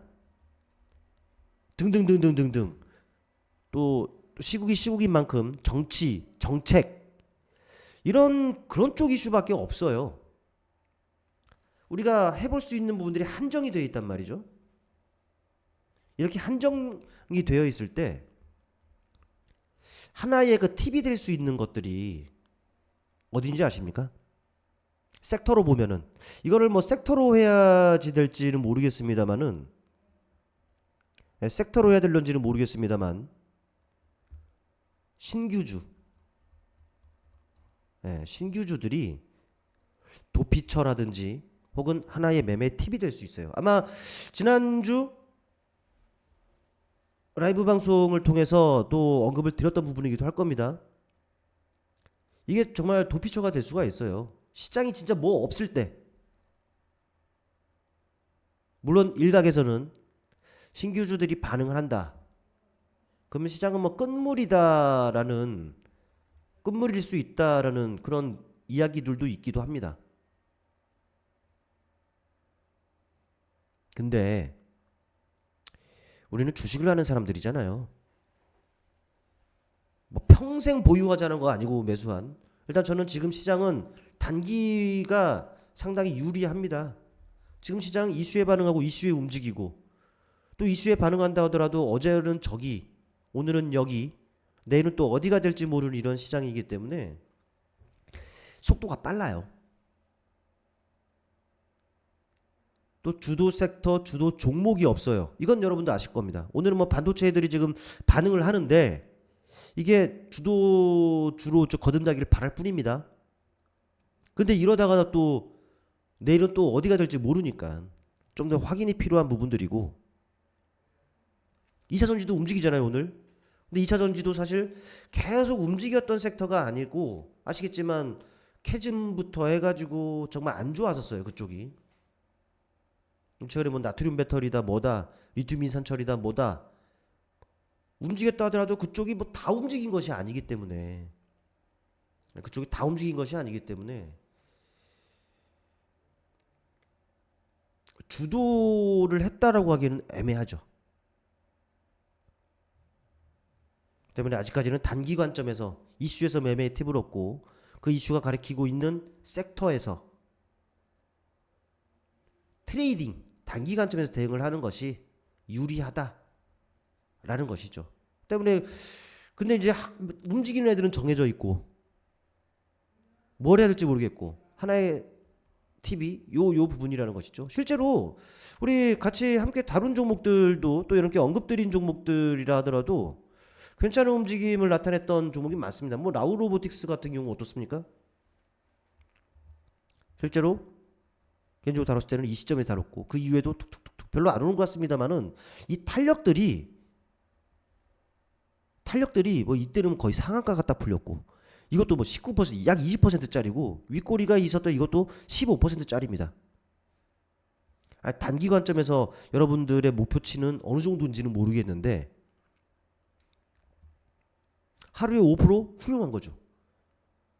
등등등등등등. 또 시국인 만큼 정치, 정책 그런 쪽 이슈밖에 없어요. 우리가 해볼 수 있는 부분들이 한정이 되어 있단 말이죠. 이렇게 한정이 되어 있을 때 하나의 그 팁이 될 수 있는 것들이 어딘지 아십니까? 섹터로 보면은 이거를 뭐 섹터로 해야지 될지는 모르겠습니다만은 섹터로 해야 될런지는 모르겠습니다만 신규주들이 도피처라든지 혹은 하나의 매매 팁이 될 수 있어요. 아마 지난주 라이브 방송을 통해서 또 언급을 드렸던 부분이기도 할 겁니다. 이게 정말 도피처가 될 수가 있어요. 시장이 진짜 뭐 없을 때. 물론 일각에서는 신규주들이 반응을 한다. 그러면 시장은 뭐 끝물일 수 있다라는 그런 이야기들도 있기도 합니다. 근데 우리는 주식을 하는 사람들이잖아요. 뭐 평생 보유하자는 거 아니고 매수한. 일단 저는 지금 시장은 단기가 상당히 유리합니다. 지금 시장 이슈에 반응하고 이슈에 움직이고 또 이슈에 반응한다 하더라도 어제는 저기, 오늘은 여기, 내일은 또 어디가 될지 모르는 이런 시장이기 때문에 속도가 빨라요. 또 주도 섹터, 주도 종목이 없어요. 이건 여러분도 아실 겁니다. 오늘은 뭐 반도체 애들이 지금 반응을 하는데 이게 주로 거듭나기를 바랄 뿐입니다. 근데 이러다가 또 내일은 또 어디가 될지 모르니까 좀 더 확인이 필요한 부분들이고 2차전지도 움직이잖아요 오늘. 근데 2차전지도 사실 계속 움직였던 섹터가 아니고 아시겠지만 캐즘부터 해가지고 정말 안 좋았었어요 그쪽이. 최근에 뭐 나트륨 배터리다 뭐다 리튬 인산철이다 뭐다 움직였다 하더라도 그쪽이 뭐 다 움직인 것이 아니기 때문에 주도를 했다라고 하기는 애매하죠. 때문에 아직까지는 단기 관점에서 이슈에서 매매의 팁을 얻고 그 이슈가 가리키고 있는 섹터에서 트레이딩 단기 관점에서 대응을 하는 것이 유리하다라는 것이죠. 때문에 근데 이제 움직이는 애들은 정해져 있고 뭘 해야 될지 모르겠고 하나의 팁이 요 부분이라는 것이죠. 실제로 우리 같이 함께 다룬 종목들도 또 이렇게 언급드린 종목들이라 하더라도 괜찮은 움직임을 나타냈던 종목이 많습니다. 뭐 라우로보틱스 같은 경우 어떻습니까? 실제로 개인적으로 다뤘을 때는 이 시점에 다뤘고 그 이후에도 툭툭툭툭 별로 안 오는 것 같습니다만은 이 탄력들이 뭐 이때는 거의 상한가 갖다 풀렸고 이것도 뭐 19%, 약 20%짜리고 윗꼬리가 있었던 이것도 15%짜리입니다. 단기 관점에서 여러분들의 목표치는 어느 정도인지는 모르겠는데 하루에 5% 훌륭한 거죠.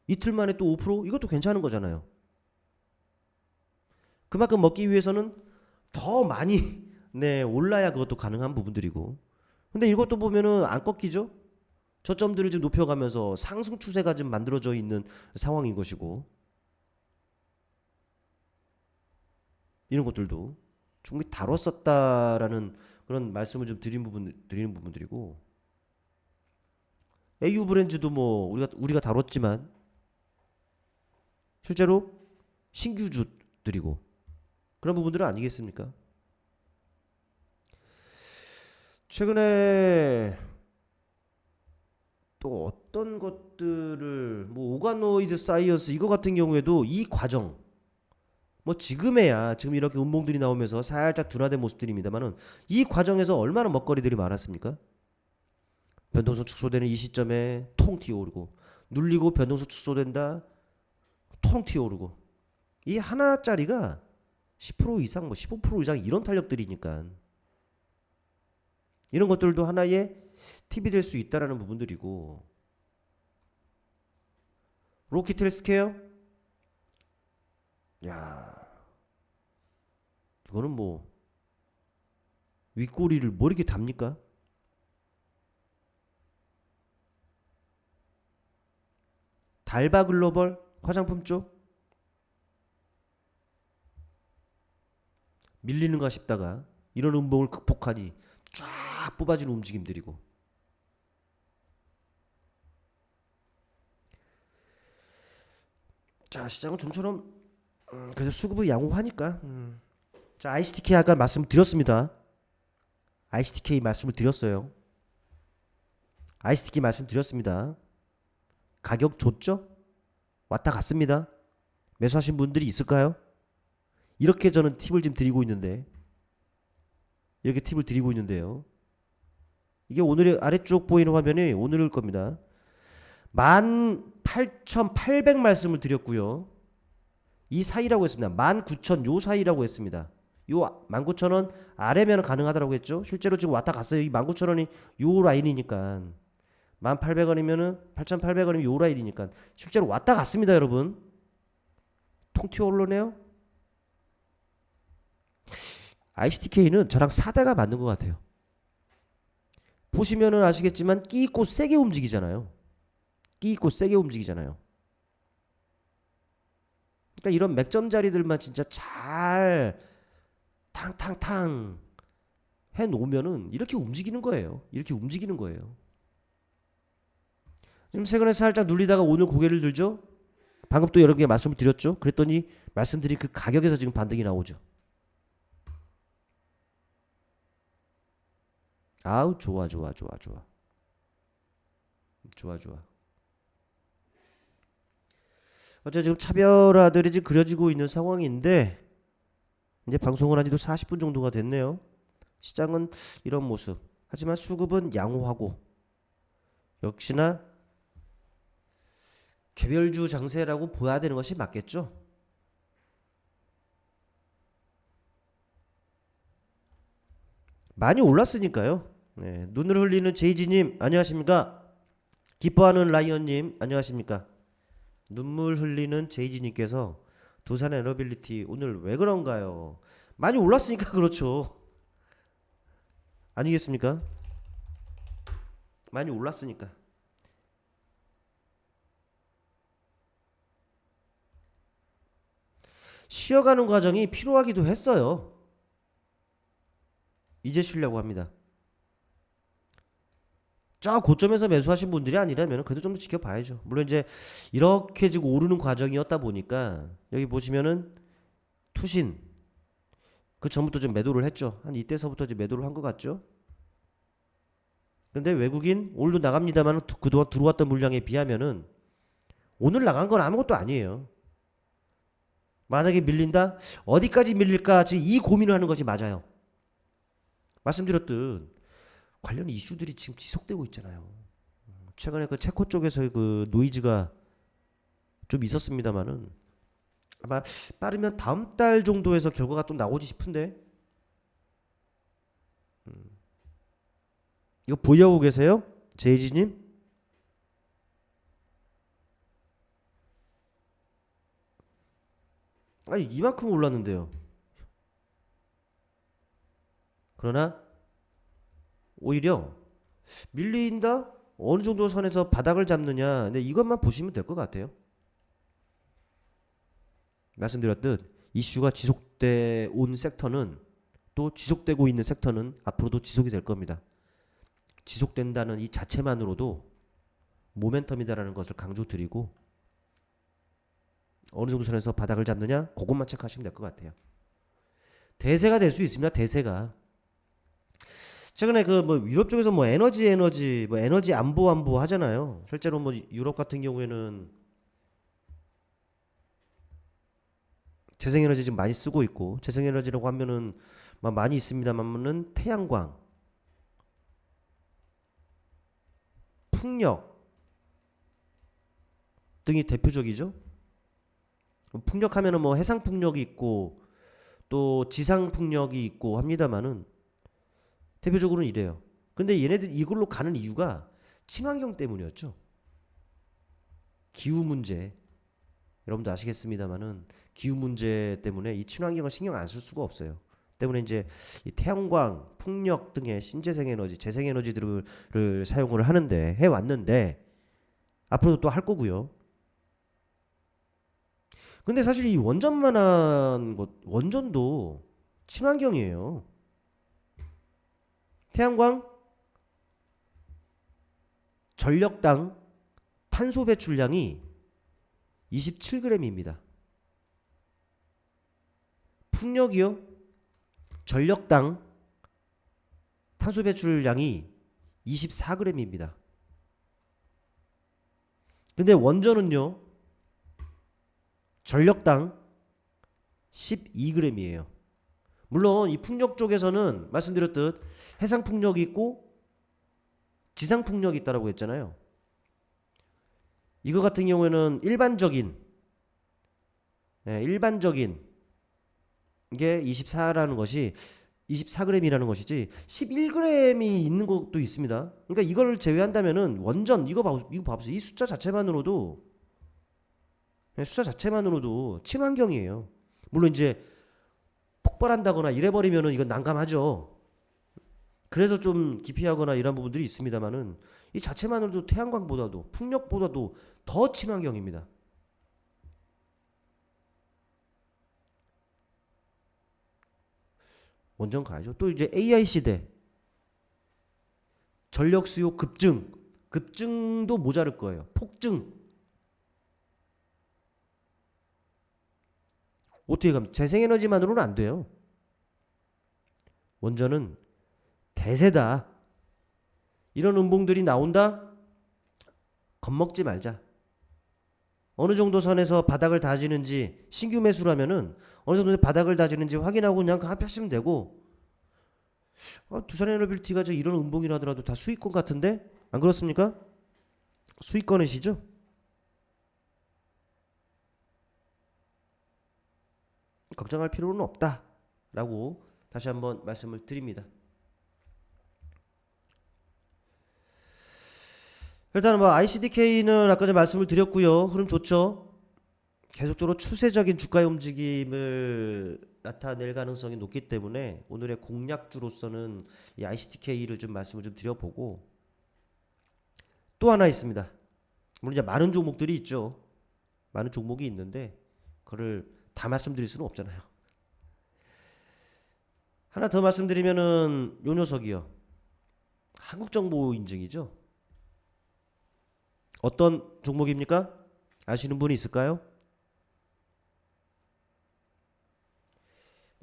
이틀 만에 또 5% 이것도 괜찮은 거잖아요. 그만큼 먹기 위해서는 더 많이 네, 올라야 그것도 가능한 부분들이고 근데 이것도 보면은 안 꺾이죠. 저점들을 좀 높여가면서 상승 추세가 좀 만들어져 있는 상황인 것이고 이런 것들도 충분히 다뤘었다라는 그런 말씀을 좀 드리는 부분들이고 AU 브랜드도 뭐 우리가 다뤘지만 실제로 신규주들이고 그런 부분들은 아니겠습니까? 최근에 또 어떤 것들을 뭐 오가노이드 사이언스 이거 같은 경우에도 이 과정 뭐 지금 이렇게 음봉들이 나오면서 살짝 둔화된 모습들입니다만은 이 과정에서 얼마나 먹거리들이 많았습니까? 변동성 축소되는 이 시점에 통 튀어오르고 눌리고 변동성 축소된다 통 튀어오르고 이 하나짜리가 10% 이상 뭐 15% 이상 이런 탄력들이니까 이런 것들도 하나의 팁이 될 수 있다라는 부분들이고 로키텔 스퀘어 야 이거는 뭐 윗꼬리를 뭐 이렇게 답니까? 달바 글로벌 화장품 쪽 밀리는가 싶다가 이런 음봉을 극복하니 쫙 뽑아지는 움직임들이고 자 시장은 좀처럼 그래서 수급이 양호하니까 자 ICTK 아까 말씀드렸습니다. ICTK 말씀을 드렸어요. ICTK 말씀드렸습니다. 가격 줬죠? 왔다 갔습니다. 매수하신 분들이 있을까요? 이렇게 저는 팁을 지금 드리고 있는데 이렇게 팁을 드리고 있는데요. 이게 오늘의 아래쪽 보이는 화면이 오늘일 겁니다. 18,800 말씀을 드렸고요. 이 사이라고 했습니다. 19,000 요 사이라고 했습니다. 요 19,000원 아래면 가능하다고 했죠. 실제로 지금 왔다 갔어요. 이 19,000원이 요 라인이니까 1,800원이면은 8,800원이면 요 라인이니까 실제로 왔다 갔습니다, 여러분. 통 튀어 오르네요. ICTK는 저랑 사대가 맞는 것 같아요. 보시면은 아시겠지만 끼 있고 세게 움직이잖아요. 끼 있고 세게 움직이잖아요. 그러니까 이런 맥점 자리들만 진짜 잘 탕탕탕 해 놓으면은 이렇게 움직이는 거예요. 이렇게 움직이는 거예요. 지금 최근에 살짝 눌리다가 오늘 고개를 들죠. 방금 또 여러 개 말씀을 드렸죠. 그랬더니 말씀드린 그 가격에서 지금 반등이 나오죠. 아우 좋아. 어째 지금 차별화들이 지금 그려지고 있는 상황인데 이제 방송을 한 지도 40분 정도가 됐네요. 시장은 이런 모습. 하지만 수급은 양호하고 역시나 개별주 장세라고 보야 되는 것이 맞겠죠. 많이 올랐으니까요. 네, 눈을 흘리는 제이지님 안녕하십니까? 기뻐하는 라이언님 안녕하십니까? 눈물 흘리는 제이지님께서 두산 에너빌리티 오늘 왜 그런가요? 많이 올랐으니까 그렇죠. 아니겠습니까? 많이 올랐으니까. 쉬어가는 과정이 필요하기도 했어요. 이제 쉬려고 합니다. 저 고점에서 매수하신 분들이 아니라면 그래도 좀 더 지켜봐야죠. 물론 이제 이렇게 지금 오르는 과정이었다 보니까 여기 보시면은 투신 그 전부터 좀 매도를 했죠. 한 이때서부터 이제 매도를 한 것 같죠. 근데 외국인 오늘도 나갑니다만 그동안 들어왔던 물량에 비하면은 오늘 나간 건 아무것도 아니에요. 만약에 밀린다? 어디까지 밀릴까? 지금 이 고민을 하는 것이 맞아요. 말씀드렸듯 관련 이슈들이 지금 지속되고 있잖아요. 최근에 그 체코 쪽에서 그 노이즈가 좀 있었습니다만은 아마 빠르면 다음 달 정도에서 결과가 또 나오지 싶은데 이거 보유하고 계세요? 제이지님? 아니 이만큼 올랐는데요. 그러나 오히려 밀린다? 어느 정도 선에서 바닥을 잡느냐. 근데 이것만 보시면 될 것 같아요. 말씀드렸듯 이슈가 지속돼 온 섹터는 또 지속되고 있는 섹터는 앞으로도 지속이 될 겁니다. 지속된다는 이 자체만으로도 모멘텀이다라는 것을 강조드리고 어느 정도 선에서 바닥을 잡느냐 그것만 체크하시면 될 것 같아요. 대세가 될 수 있습니다. 대세가 최근에 그 뭐 유럽 쪽에서 뭐 에너지 안보 하잖아요. 실제로 뭐 유럽 같은 경우에는 재생에너지 지금 많이 쓰고 있고 재생에너지라고 하면은 많이 있습니다만은 태양광, 풍력 등이 대표적이죠. 풍력하면은 뭐 해상 풍력이 있고 또 지상 풍력이 있고 합니다만은 대표적으로는 이래요. 근데 얘네들 이걸로 가는 이유가 친환경 때문이었죠. 기후 문제. 여러분도 아시겠습니다만은 기후 문제 때문에 이 친환경을 신경 안 쓸 수가 없어요. 때문에 이제 이 태양광, 풍력 등의 신재생 에너지, 재생 에너지들을 사용을 하는데 해 왔는데 앞으로도 또 할 거고요. 근데 사실 이 원전만한 것, 원전도 친환경이에요. 태양광 전력당 탄소 배출량이 27g입니다. 풍력이요. 전력당 탄소 배출량이 24g입니다. 근데 원전은요. 전력당 12g이에요. 물론 이 풍력 쪽에서는 말씀드렸듯 해상 풍력이 있고 지상 풍력이 있다라고 했잖아요. 이거 같은 경우에는 일반적인 게 24라는 것이 24g이라는 것이지 11g이 있는 것도 있습니다. 그러니까 이걸 제외한다면은 원전 이거 봐보세요. 이 숫자 자체만으로도 친환경이에요. 물론 이제 폭발한다거나 이래버리면은 이건 난감하죠. 그래서 좀 기피하거나 이런 부분들이 있습니다만은 이 자체만으로도 태양광보다도 풍력보다도 더 친환경입니다. 원전 가야죠. 또 이제 AI 시대 전력 수요 급증도 모자랄 거예요. 폭증 어떻게 가면 재생에너지만으로는 안 돼요. 원전은 대세다. 이런 음봉들이 나온다? 겁먹지 말자. 어느 정도 선에서 바닥을 다지는지 신규 매수라면은 어느 정도 바닥을 다지는지 확인하고 그냥 하시면 되고 두산에너빌티가 저 이런 음봉이라 하더라도 다 수익권 같은데 안 그렇습니까? 수익권이시죠? 걱정할 필요는 없다라고 다시 한번 말씀을 드립니다. 일단 뭐 ICDK는 아까 전에 말씀을 드렸고요. 흐름 좋죠. 계속적으로 추세적인 주가의 움직임을 나타낼 가능성이 높기 때문에 오늘의 공략주로서는 이 ICDK를 좀 말씀을 좀 드려보고, 또 하나 있습니다. 물론 이제 많은 종목들이 있죠. 많은 종목이 있는데 그거를 다 말씀드릴 수는 없잖아요. 하나 더 말씀드리면은 요 녀석이요. 한국정보인증이죠. 어떤 종목입니까? 아시는 분이 있을까요?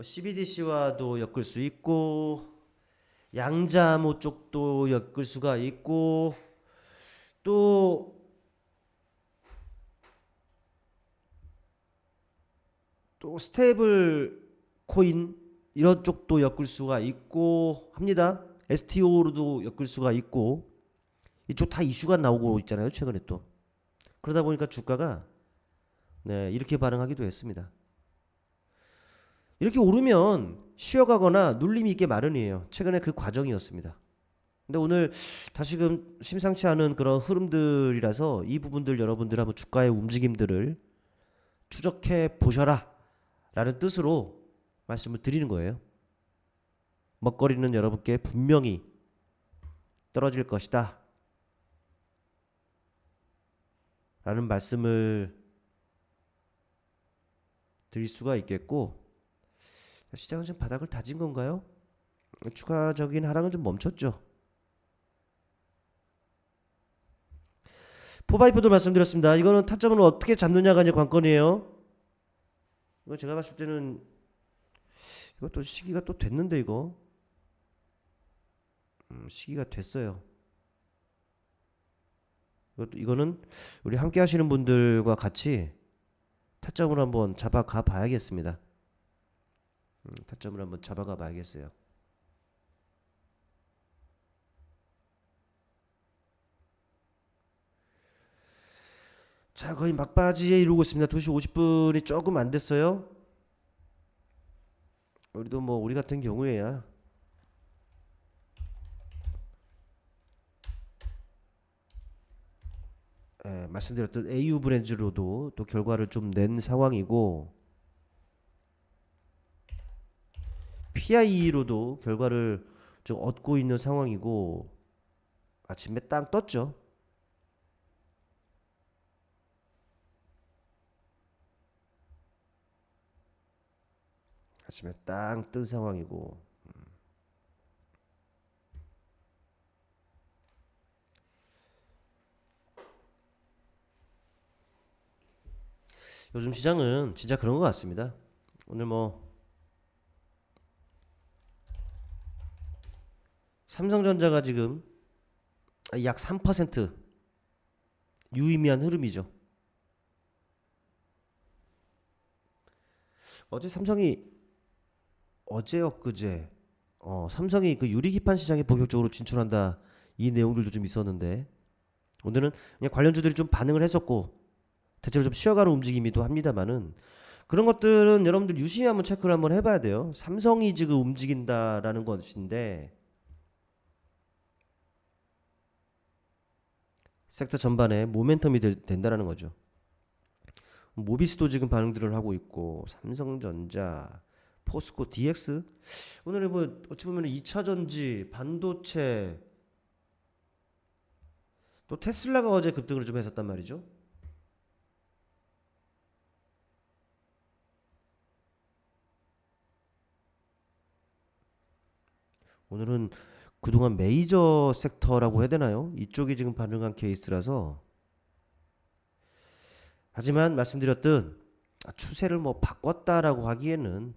CBDC와도 엮을 수 있고, 양자모 쪽도 엮을 수가 있고, 또 스테이블 코인 이런 쪽도 엮을 수가 있고 합니다. STO로도 엮을 수가 있고, 이쪽 다 이슈가 나오고 있잖아요, 최근에 또. 그러다 보니까 주가가 네, 이렇게 반응하기도 했습니다. 이렇게 오르면 쉬어가거나 눌림이 있게 마련이에요. 최근에 그 과정이었습니다. 근데 오늘 다시금 심상치 않은 그런 흐름들이라서 이 부분들 여러분들 한번 주가의 움직임들을 추적해 보셔라 라는 뜻으로 말씀을 드리는 거예요. 먹거리는 여러분께 분명히 떨어질 것이다 라는 말씀을 드릴 수가 있겠고, 시장은 지금 바닥을 다진 건가요? 추가적인 하락은 좀 멈췄죠. 포바이프도 말씀드렸습니다. 이거는 타점을 어떻게 잡느냐가 이제 관건이에요. 이거 제가 봤을 때는 이것도 시기가 또 됐는데 이거 시기가 됐어요. 이거는 우리 함께 하시는 분들과 같이 타점을 한번 잡아가 봐야겠습니다. 타점을 한번 잡아가 봐야겠어요. 자, 거의 막바지에 이르고 있습니다. 2시 50분이 조금 안 됐어요. 우리도 뭐 우리 같은 경우에야 말씀드렸던 AU 브랜드로도 또 결과를 좀 낸 상황이고, PIE로도 결과를 좀 얻고 있는 상황이고, 아침에 땅 떴죠. 아침에 땅 뜬 상황이고, 요즘 시장은 진짜 그런 것 같습니다. 오늘 뭐 삼성전자가 지금 약 3% 유의미한 흐름이죠. 어제 삼성이 어제 엊그제 삼성이 그 유리기판 시장에 본격적으로 진출한다, 이 내용들도 좀 있었는데, 오늘은 그냥 관련주들이 좀 반응을 했었고 대체로 좀 쉬어가는 움직임이기도 합니다만은, 그런 것들은 여러분들 유심히 한번 체크를 한번 해봐야 돼요. 삼성이 지금 움직인다라는 것인데 섹터 전반에 모멘텀이 된다라는 거죠. 모비스도 지금 반응들을 하고 있고, 삼성전자, 포스코, DX, 오늘은 뭐 어찌 보면 2차 전지, 반도체, 또 테슬라가 어제 급등을 좀 했었단 말이죠. 오늘은 그동안 메이저 섹터라고 해야 되나요? 이쪽이 지금 반응한 케이스라서. 하지만 말씀드렸던 추세를 뭐 바꿨다라고 하기에는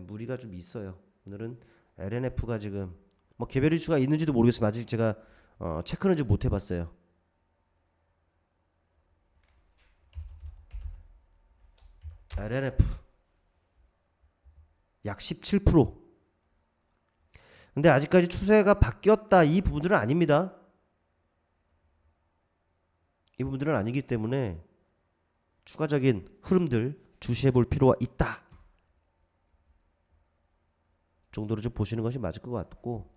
무리가 좀 있어요. 오늘은 LNF가 지금 뭐 개별 이슈가 있는지도 모르겠어요. 아직 제가 체크는 좀 못 해봤어요. LNF 약 17%. 근데 아직까지 추세가 바뀌었다, 이 부분들은 아닙니다. 이 부분들은 아니기 때문에 추가적인 흐름들 주시해 볼 필요가 있다 정도로 좀 보시는 것이 맞을 것 같고,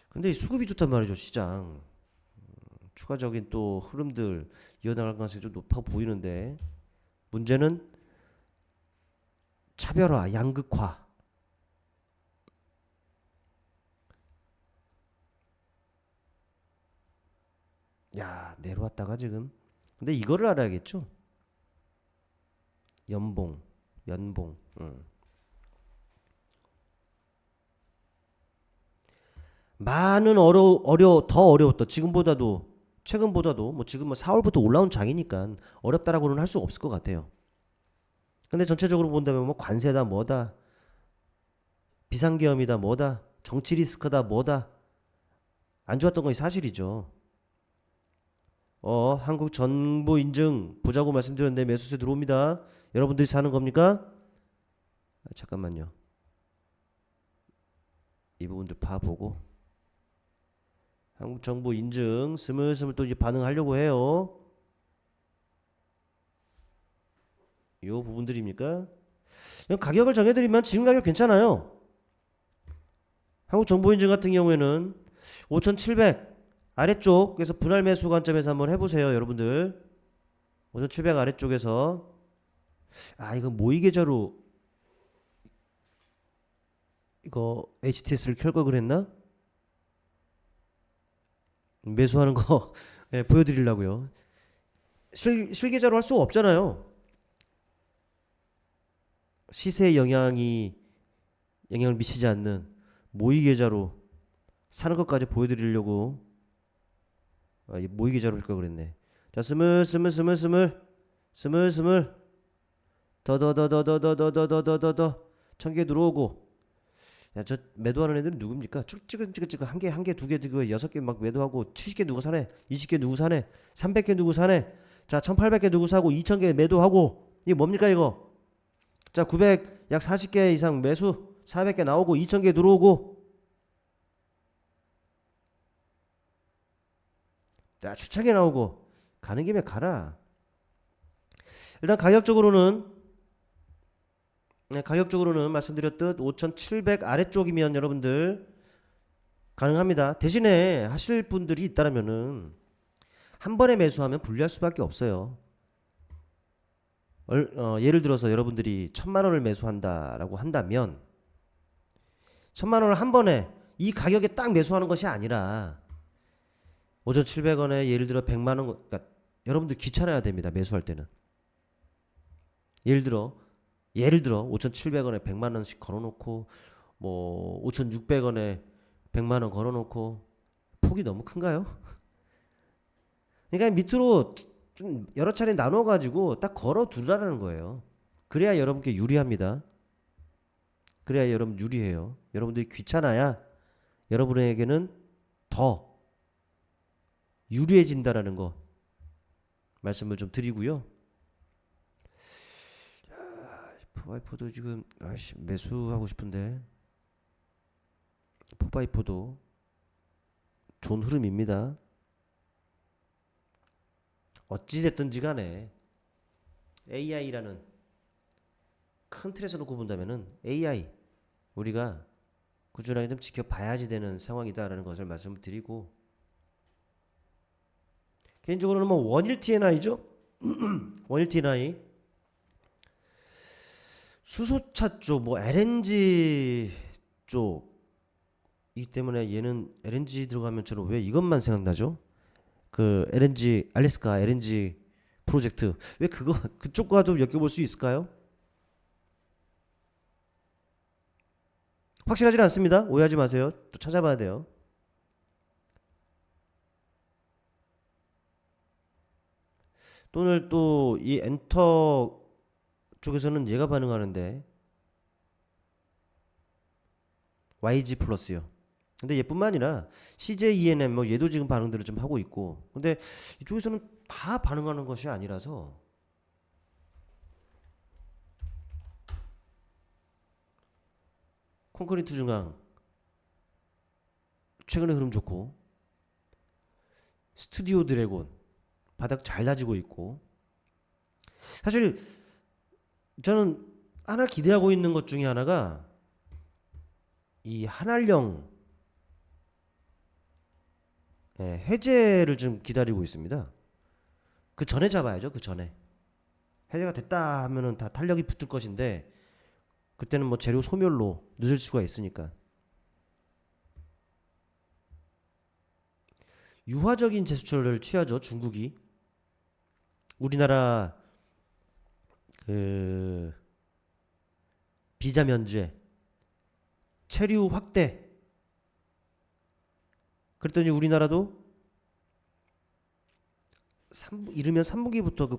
근데 이 수급이 좋단 말이죠, 시장. 추가적인 또 흐름들 이어나갈 가능성이 좀 높아 보이는데 문제는 차별화, 양극화. 야, 내려왔다가 지금. 근데 이거를 알아야겠죠? 연봉, 연봉. 많은 더 어려웠다. 지금보다도, 최근보다도, 뭐 지금 뭐 4월부터 올라온 장이니까 어렵다라고는 할 수 없을 것 같아요. 근데 전체적으로 본다면 뭐 관세다, 뭐다, 비상계엄이다, 뭐다, 정치 리스크다, 뭐다. 안 좋았던 건 사실이죠. 한국 정보 인증 보자고 말씀드렸는데 매수세 들어옵니다. 여러분들이 사는 겁니까? 잠깐만요. 이 부분들 봐보고 한국 정보 인증 스물스물 또 이제 반응하려고 해요. 요 부분들입니까? 그냥 가격을 정해드리면 지금 가격 괜찮아요. 한국 정보 인증 같은 경우에는 5,700 아래쪽에서 분할 매수 관점에서 한번 해보세요, 여러분들. 5,700 아래쪽에서 이거 모의 계좌로 이거 HTS를 켤 걸 그랬나? 매수하는 거 예, 보여드리려고요. 실계좌로 할 수가 없잖아요. 시세에 영향을 미치지 않는 모의 계좌로 사는 것까지 보여드리려고 모의 계좌로 할 걸 그랬네. 자, 스물 더더더더더더더더더더더 1,000개 들어오고. 야, 저 매도하는 애들은 누굽니까? 찌글찌글 한 개, 두 개 들고 6개 막 매도하고 70개 누구 사네? 20개 누구 사네? 300개 누구 사네? 자, 1,800개 누구 사고 2,000개 매도하고. 이게 뭡니까 이거? 자, 900 약 40개 이상 매수 400개 나오고 2,000개 들어오고. 자, 추천게 나오고. 가는 김에 가라. 일단 가격적으로는 말씀드렸듯 5,700 아래쪽이면 여러분들 가능합니다. 대신에 하실 분들이 있다면은 한 번에 매수하면 불리할 수밖에 없어요. 예를 들어서 여러분들이 1,000만 원을 매수한다라고 한다면 1,000만 원을 한 번에 이 가격에 딱 매수하는 것이 아니라 5,700원에 예를 들어 100만 원, 그러니까 여러분들 귀찮아야 됩니다. 매수할 때는. 예를 들어 5,700원에 100만 원씩 걸어놓고 뭐 5,600원에 100만 원 걸어놓고 폭이 너무 큰가요? 그러니까 밑으로 좀 여러 차례 나눠 가지고 딱 걸어 두라는 거예요. 그래야 여러분께 유리합니다. 그래야 여러분 유리해요. 여러분들이 귀찮아야 여러분에게는 더 유리해진다라는 거 말씀을 좀 드리고요. 포바이포도 지금 매수하고 싶은데 포바이포도 좋은 흐름입니다. 어찌됐든지 간에 AI라는 큰 틀에서 놓고 본다면은 AI 우리가 꾸준하게 좀 지켜봐야지 되는 상황이다라는 것을 말씀을 드리고, 개인적으로는 뭐 원일 TNI죠. 원일 TNI 수소차 쪽, 뭐 LNG 쪽이기 때문에 얘는 LNG 들어가면 저는 왜 이것만 생각나죠? 그 LNG 알래스카 LNG 프로젝트 왜 그쪽과 좀 엮여볼 수 있을까요? 확실하지 않습니다. 오해하지 마세요. 또 찾아봐야 돼요. 오늘 또 이 엔터 쪽에서는 얘가 반응하는데 YG 플러스요. 근데 얘뿐만 아니라 CJENM 뭐 얘도 지금 반응들을 좀 하고 있고, 근데 이쪽에서는 다 반응하는 것이 아니라서 콘크리트 중앙 최근에 흐름 좋고, 스튜디오 드래곤 바닥 잘 다지고 있고, 사실 저는 하나 기대하고 있는 것 중에 하나가 이 한알령 예, 해제를 좀 기다리고 있습니다. 그 전에 잡아야죠. 그 전에 해제가 됐다 하면은 다 탄력이 붙을 것인데 그때는 뭐 재료 소멸로 늦을 수가 있으니까. 유화적인 제스처를 취하죠. 중국이 우리나라 그 비자 면제, 체류 확대. 그랬더니 우리나라도 이르면 3분기부터 그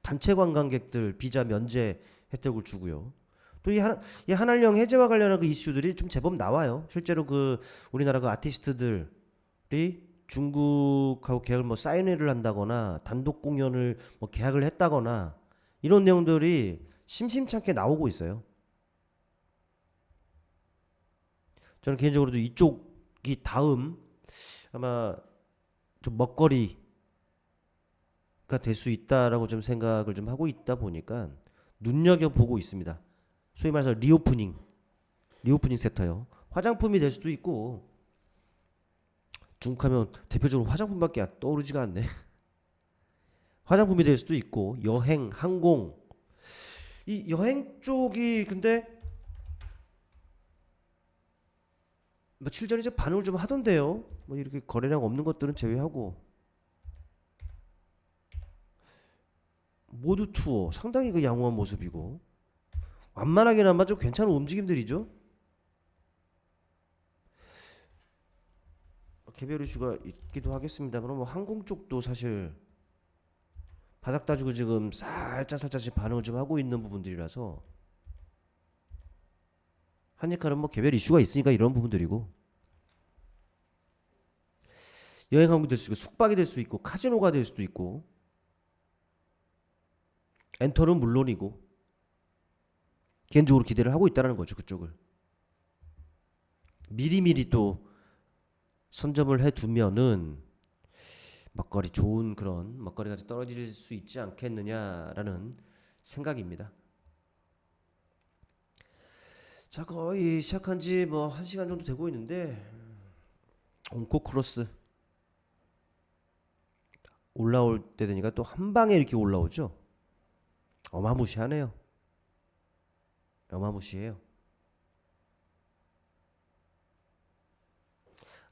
단체 관광객들 비자 면제 혜택을 주고요. 또 이 한한령 해제와 관련한 그 이슈들이 좀 제법 나와요. 실제로 그 우리나라 그 아티스트들이 중국하고 계약을 뭐 사인회를 한다거나 단독 공연을 뭐 계약을 했다거나 이런 내용들이 심심찮게 나오고 있어요. 저는 개인적으로도 이쪽이 다음 아마 좀 먹거리가 될 수 있다라고 좀 생각을 좀 하고 있다 보니까 눈여겨 보고 있습니다. 소위 말해서 리오프닝 섹터요. 화장품이 될 수도 있고 중국하면 대표적으로 화장품밖에 떠오르지가 않네. 화장품이 될 수도 있고 여행, 항공. 이 여행 쪽이 근데 며칠 전에 이제 반응을 좀 하던데요. 뭐 이렇게 거래량 없는 것들은 제외하고 모두 투어 상당히 그 양호한 모습이고 완만하게나마 좀 괜찮은 움직임들이죠. 개별 이슈가 있기도 하겠습니다만 뭐 항공 쪽도 사실 바닥 따지고 지금 살짝씩 반응을 좀 하고 있는 부분들이라서 한니카는 뭐 개별 이슈가 있으니까 이런 부분들이고 여행 항공이 될 수 있고 숙박이 될 수 있고 카지노가 될 수도 있고 엔터는 물론이고 개인적으로 기대를 하고 있다는 거죠. 그쪽을 미리미리 또 선점을 해두면은 먹거리 좋은 그런 먹거리가 떨어질 수 있지 않겠느냐라는 생각입니다. 자, 거의 시작한 지 뭐 1시간 정도 되고 있는데 온코크로스 올라올 때 되니까 또 한 방에 이렇게 올라오죠. 어마무시하네요. 어마무시해요.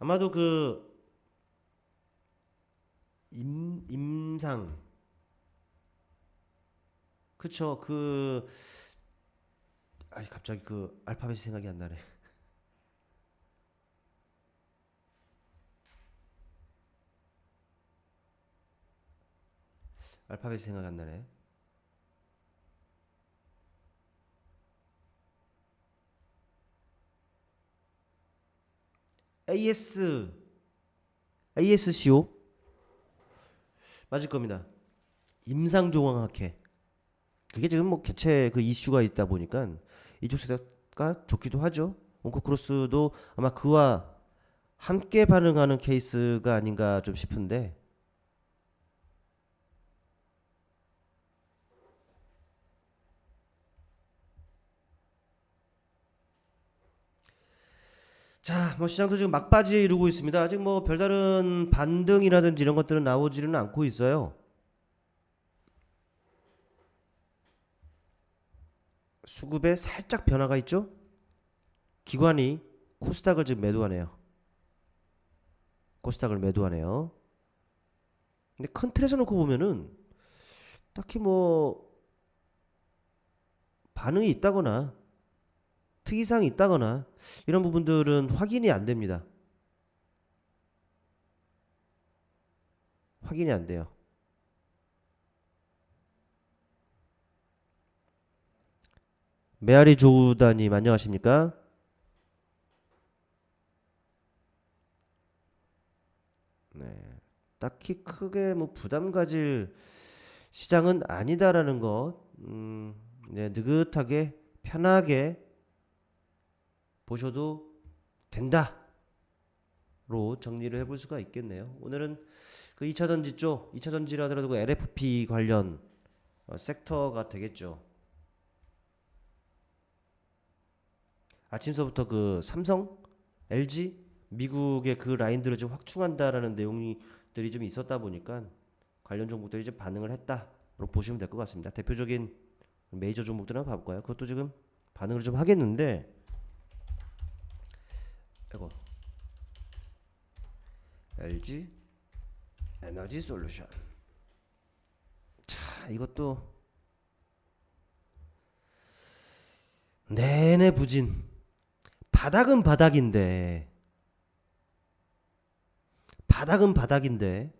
아마도 그 임상 그쵸 그 갑자기 그 알파벳이 생각이 안 나네. 알파벳이 생각이 안 나네. AS ASCO 맞을 겁니다. 임상종합학회. 그게 지금 뭐 개체 그 이슈가 있다 보니까 이쪽 세대가 좋기도 하죠. 온코크로스도 아마 그와 함께 반응하는 케이스가 아닌가 좀 싶은데 자, 뭐 시장도 지금 막바지에 이르고 있습니다. 아직 뭐 별다른 반등이라든지 이런 것들은 나오지는 않고 있어요. 수급에 살짝 변화가 있죠? 기관이 코스닥을 지금 매도하네요. 코스닥을 매도하네요. 근데 큰 틀에서 놓고 보면은 딱히 뭐 반응이 있다거나 특이사항이 있다거나 이런 부분들은 확인이 안 됩니다. 확인이 안 돼요. 메아리 조우다님 안녕하십니까? 네. 딱히 크게 뭐 부담 가질 시장은 아니다라는 것, 네, 느긋하게 편하게 보셔도 된다로 정리를 해볼 수가 있겠네요. 오늘은 그 2차 전지 쪽, 2차 전지라 하더라도 그 LFP 관련 섹터가 되겠죠. 아침서부터 그 삼성, LG 미국의 그 라인들을 좀 확충한다라는 내용들이 좀 있었다 보니까 관련 종목들이 좀 반응을 했다로 보시면 될 것 같습니다. 대표적인 메이저 종목들 한번 봐볼까요? 그것도 지금 반응을 좀 하겠는데, 이거 LG 에너지 솔루션. 자, 이것도 내내 부진. 바닥은 바닥인데, 바닥은 바닥인데,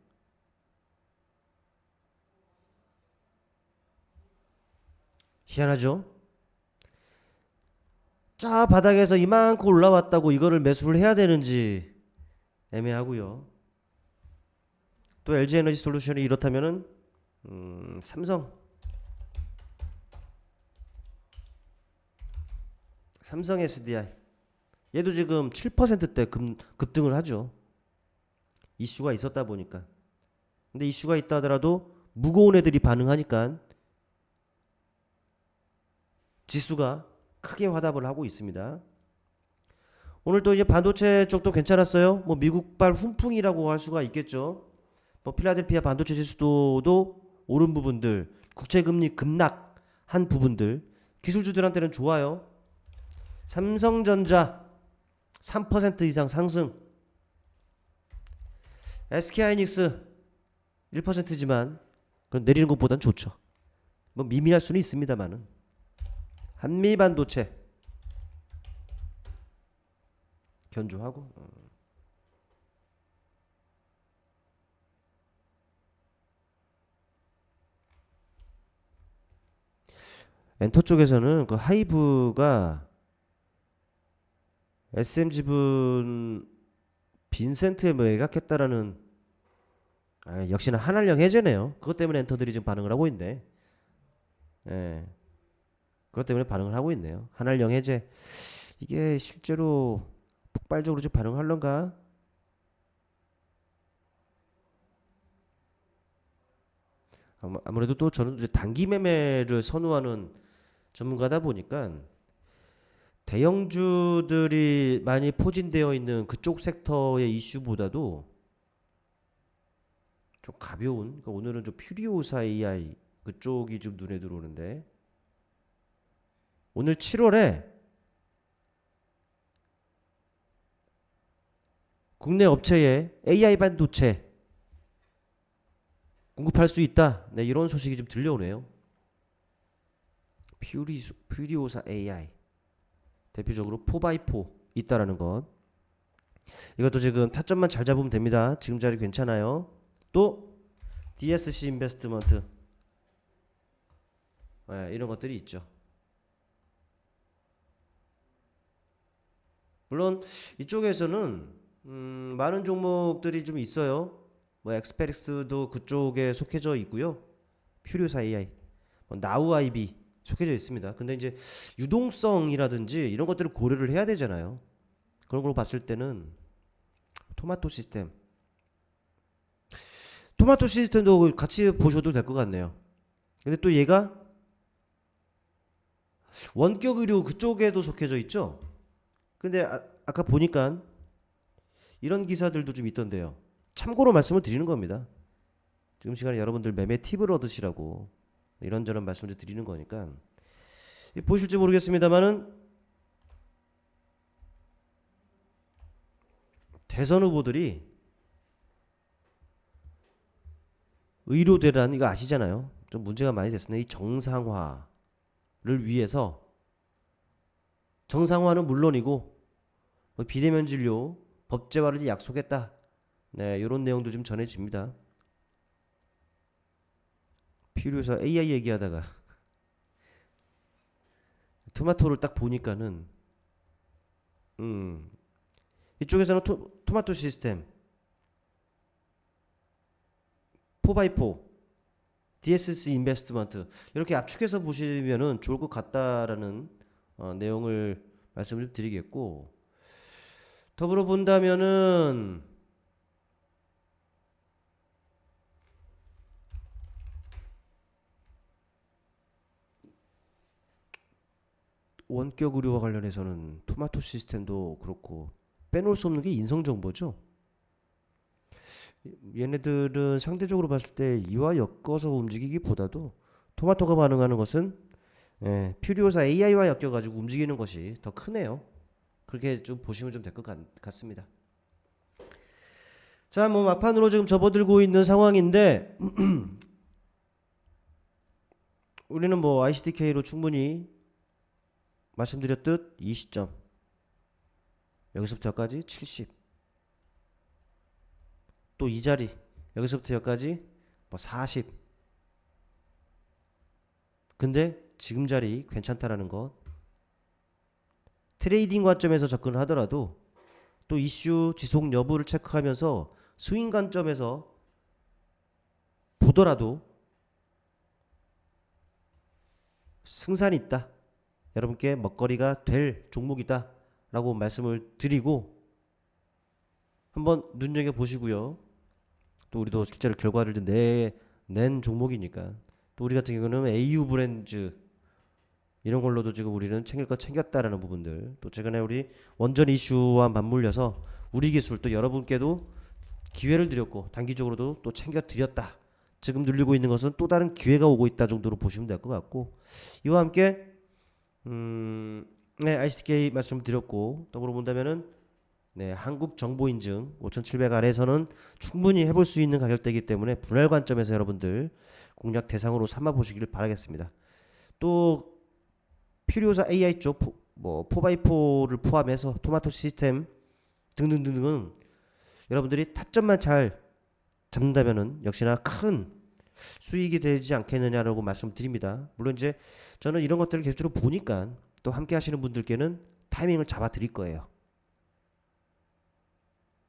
희한하죠? 자, 바닥에서 이만큼 올라왔다고 이거를 매수를 해야 되는지 애매하고요. 또 LG 에너지 솔루션이 이렇다면은 삼성 SDI 얘도 지금 7%대 급등을 하죠. 이슈가 있었다 보니까. 근데 이슈가 있다 하더라도 무거운 애들이 반응하니까 지수가 크게 화답을 하고 있습니다. 오늘 또 이제 반도체 쪽도 괜찮았어요. 뭐 미국발 훈풍이라고 할 수가 있겠죠. 뭐 필라델피아 반도체 지수도 오른 부분들, 국채금리 급락한 부분들, 기술주들한테는 좋아요. 삼성전자 3% 이상 상승, SK하이닉스 1%지만 내리는 것보단 좋죠. 뭐 미미할 수는 있습니다만은. 한미반도체 견조하고. 엔터 쪽에서는 그 하이브가 SM지분 빈센트에 뭐 매각했다라는, 역시나 한알령 해제네요. 그것 때문에 엔터들이 지금 반응을 하고 있네. 예, 그것 때문에 반응을 하고 있네요. 한알령 해제 이게 실제로 폭발적으로 좀 반응할런가? 아무래도 또 저는 이제 단기 매매를 선호하는 전문가다 보니까 대형주들이 많이 포진되어 있는 그쪽 섹터의 이슈보다도 좀 가벼운, 그러니까 오늘은 좀 퓨리오사 AI 그쪽이 좀 눈에 들어오는데, 오늘 7월에 국내 업체에 AI 반도체 공급할 수 있다. 네, 이런 소식이 좀 들려오네요. 퓨리오사 AI 대표적으로 4x4 있다라는 것. 이것도 지금 타점만 잘 잡으면 됩니다. 지금 자리 괜찮아요. 또 DSC 인베스트먼트, 이런 것들이 있죠. 물론 이쪽에서는 많은 종목들이 좀 있어요. 뭐 엑스페릭스도 그쪽에 속해져 있고요. 퓨리오사 AI, 뭐 나우 아이비 속해져 있습니다. 근데 이제 유동성이라든지 이런 것들을 고려를 해야 되잖아요. 그런 걸 봤을 때는 토마토 시스템, 토마토 시스템도 같이 보셔도 될 것 같네요. 근데 또 얘가 원격 의료 그쪽에도 속해져 있죠. 근데 아까 보니까 이런 기사들도 좀 있던데요. 참고로 말씀을 드리는 겁니다. 지금 시간에 여러분들 매매 팁을 얻으시라고 이런저런 말씀을 드리는 거니까. 보실지 모르겠습니다만은 대선 후보들이 의료 대란 이거 아시잖아요. 좀 문제가 많이 됐습니다. 이 정상화를 위해서, 정상화는 물론이고 뭐 비대면 진료 법제화를 약속했다. 네, 이런 내용도 좀 전해집니다. 필요해서 AI 얘기하다가 토마토를 딱 보니까는 이쪽에서는 토마토 시스템 4x4 DSC 인베스트먼트 이렇게 압축해서 보시면은 좋을 것 같다라는 내용을 말씀을 드리겠고, 더불어 본다면은 원격 의료와 관련해서는 토마토 시스템도 그렇고 빼놓을 수 없는 게 인성 정보죠. 얘네들은 상대적으로 봤을 때 이와 엮어서 움직이기보다도 토마토가 반응하는 것은 퓨리오사 AI와 엮여가지고 움직이는 것이 더 크네요. 그렇게 좀 보시면 좀 될 것 같습니다. 자, 뭐 막판으로 지금 접어들고 있는 상황인데 우리는 뭐 ICDK로 충분히 말씀드렸듯 이 시점 여기서부터 여기까지 70, 또 이 자리 여기서부터 여기까지 뭐 40. 근데 지금 자리 괜찮다라는 것. 트레이딩 관점에서 접근을 하더라도 또 이슈 지속 여부를 체크하면서 스윙 관점에서 보더라도 승산이 있다, 여러분께 먹거리가 될 종목이다 라고 말씀을 드리고 한번 눈여겨보시고요. 또 우리도 실제로 결과를 낸 종목이니까 또 우리 같은 경우는 AU 브랜드 이런 걸로도 지금 우리는 챙길 거 챙겼다라는 부분들, 또 최근에 우리 원전 이슈와 맞물려서 우리 기술 또 여러분께도 기회를 드렸고 단기적으로도 또 챙겨 드렸다. 지금 눌리고 있는 것은 또 다른 기회가 오고 있다 정도로 보시면 될 것 같고, 이와 함께 ICK 말씀을 드렸고, 더불어 본다면은 한국 정보 인증 5,700 아래에서는 충분히 해볼 수 있는 가격대이기 때문에 분할 관점에서 여러분들 공략 대상으로 삼아 보시기를 바라겠습니다. 또 퓨리오사 AI 쪽 뭐 4x4를 포함해서 토마토 시스템 등등등등은 여러분들이 타점만 잘 잡는다면은 역시나 큰 수익이 되지 않겠느냐라고 말씀드립니다. 물론 이제 저는 이런 것들을 계속적으로 보니까 또 함께 하시는 분들께는 타이밍을 잡아 드릴 거예요.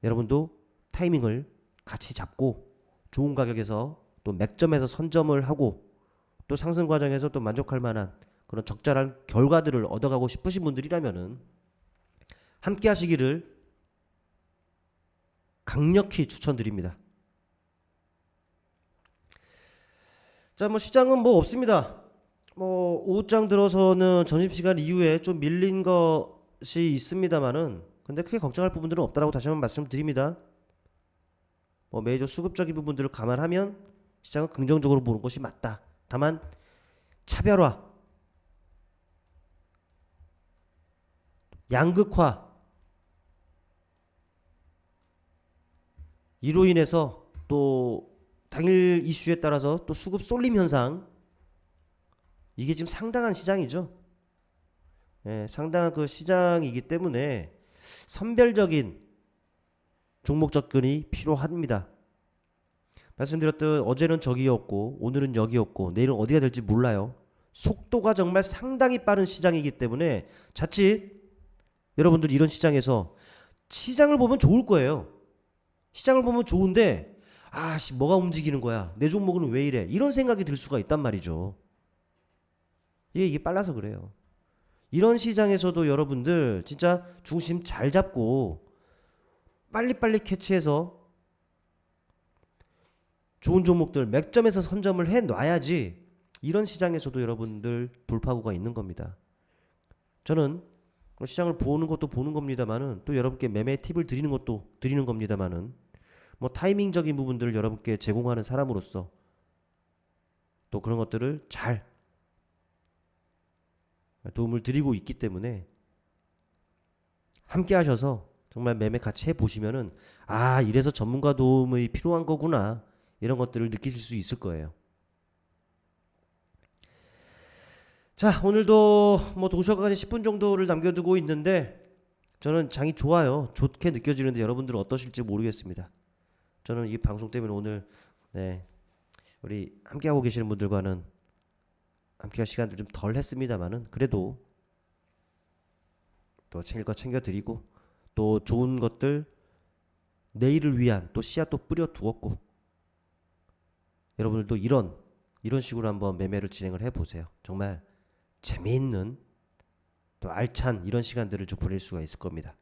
여러분도 타이밍을 같이 잡고 좋은 가격에서 또 맥점에서 선점을 하고 또 상승 과정에서 또 만족할 만한 그런 적절한 결과들을 얻어가고 싶으신 분들이라면은 함께 하시기를 강력히 추천드립니다. 자, 뭐 시장은 뭐 없습니다. 뭐 오후장 들어서는 점심시간 이후에 좀 밀린 것이 있습니다만은 근데 크게 걱정할 부분들은 없다라고 다시 한번 말씀드립니다. 뭐 메이저 수급적인 부분들을 감안하면 시장은 긍정적으로 보는 것이 맞다. 다만 차별화, 양극화 이로 인해서 또 당일 이슈에 따라서 또 수급 쏠림 현상, 이게 지금 상당한 시장이죠. 상당한 그 시장이기 때문에 선별적인 종목 접근이 필요합니다. 말씀드렸듯 어제는 저기였고 오늘은 여기였고 내일은 어디가 될지 몰라요. 속도가 정말 상당히 빠른 시장이기 때문에 자칫 여러분들 이런 시장에서 시장을 보면 좋을 거예요. 시장을 보면 좋은데 뭐가 움직이는 거야, 내 종목은 왜 이래, 이런 생각이 들 수가 있단 말이죠. 이게 빨라서 그래요. 이런 시장에서도 여러분들 진짜 중심 잘 잡고 빨리빨리 캐치해서 좋은 종목들 맥점에서 선점을 해놔야지 이런 시장에서도 여러분들 돌파구가 있는 겁니다. 저는 시장을 보는 것도 보는 겁니다만은 또 여러분께 매매 팁을 드리는 것도 드리는 겁니다만은 뭐 타이밍적인 부분들을 여러분께 제공하는 사람으로서 또 그런 것들을 잘 도움을 드리고 있기 때문에 함께 하셔서 정말 매매 같이 해보시면은 이래서 전문가 도움이 필요한 거구나, 이런 것들을 느끼실 수 있을 거예요. 자, 오늘도 뭐 동시까지 10분 정도를 남겨두고 있는데 저는 장이 좋아요. 좋게 느껴지는데 여러분들은 어떠실지 모르겠습니다. 저는 이 방송 때문에 오늘 우리 함께하고 계시는 분들과는 함께할 시간들 좀 덜 했습니다만은 그래도 또 챙길 거 챙겨드리고 또 좋은 것들 내일을 위한 또 씨앗 또 뿌려 두었고, 여러분들도 이런 식으로 한번 매매를 진행을 해보세요. 정말 재미있는 또 알찬 이런 시간들을 좀 보낼 수가 있을 겁니다.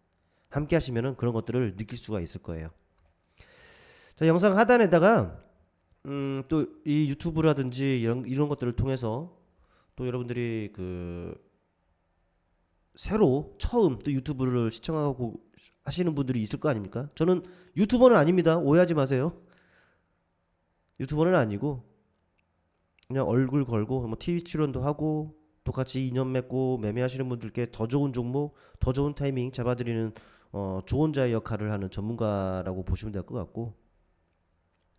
함께 하시면은 그런 것들을 느낄 수가 있을 거예요. 자, 영상 하단에다가 또 이 유튜브라든지 이런 것들을 통해서 또 여러분들이 그 새로 처음 또 유튜브를 하시는 분들이 있을 거 아닙니까? 저는 유튜버는 아닙니다. 오해하지 마세요. 유튜버는 아니고 그냥 얼굴 걸고 뭐 TV 출연도 하고 똑같이 인연 맺고 매매하시는 분들께 더 좋은 종목, 더 좋은 타이밍 잡아드리는 조언자의 역할을 하는 전문가라고 보시면 될 것 같고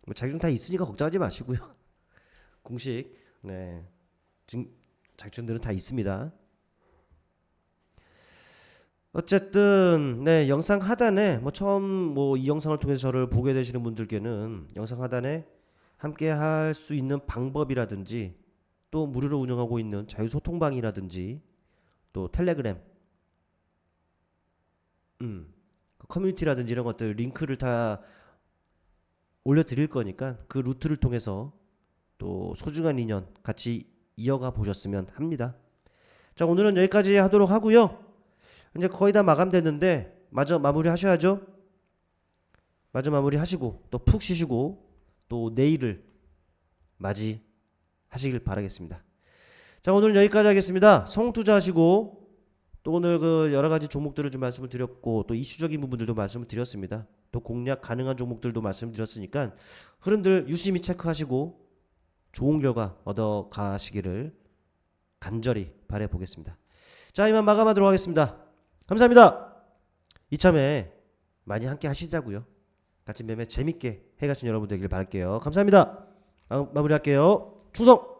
뭐 자격증 다 있으니까 걱정하지 마시고요. 공식 네 자격증들은 다 있습니다. 어쨌든 네 영상 하단에 뭐 처음 뭐 이 영상을 통해서 저를 보게 되시는 분들께는 영상 하단에 함께 할 수 있는 방법이라든지 또 무료로 운영하고 있는 자유소통방이라든지 또 텔레그램 그 커뮤니티라든지 이런 것들 링크를 다 올려드릴 거니까 그 루트를 통해서 또 소중한 인연 같이 이어가 보셨으면 합니다. 자 오늘은 여기까지 하도록 하고요. 이제 거의 다 마감됐는데 마저 마무리 하셔야죠. 마저 마무리 하시고 또 푹 쉬시고 또 내일을 맞이하시길 바라겠습니다. 자 오늘 여기까지 하겠습니다. 성투자하시고 또 오늘 그 여러 가지 종목들을 좀 말씀을 드렸고 또 이슈적인 부분들도 말씀을 드렸습니다. 또 공략 가능한 종목들도 말씀드렸으니까 흐름들 유심히 체크하시고 좋은 결과 얻어 가시기를 간절히 바래 보겠습니다. 자 이만 마감하도록 하겠습니다. 감사합니다. 이참에 많이 함께 하시자고요. 같이 매매 재밌게 해가신 여러분 되길 바랄게요. 감사합니다. 마무리할게요. 충성!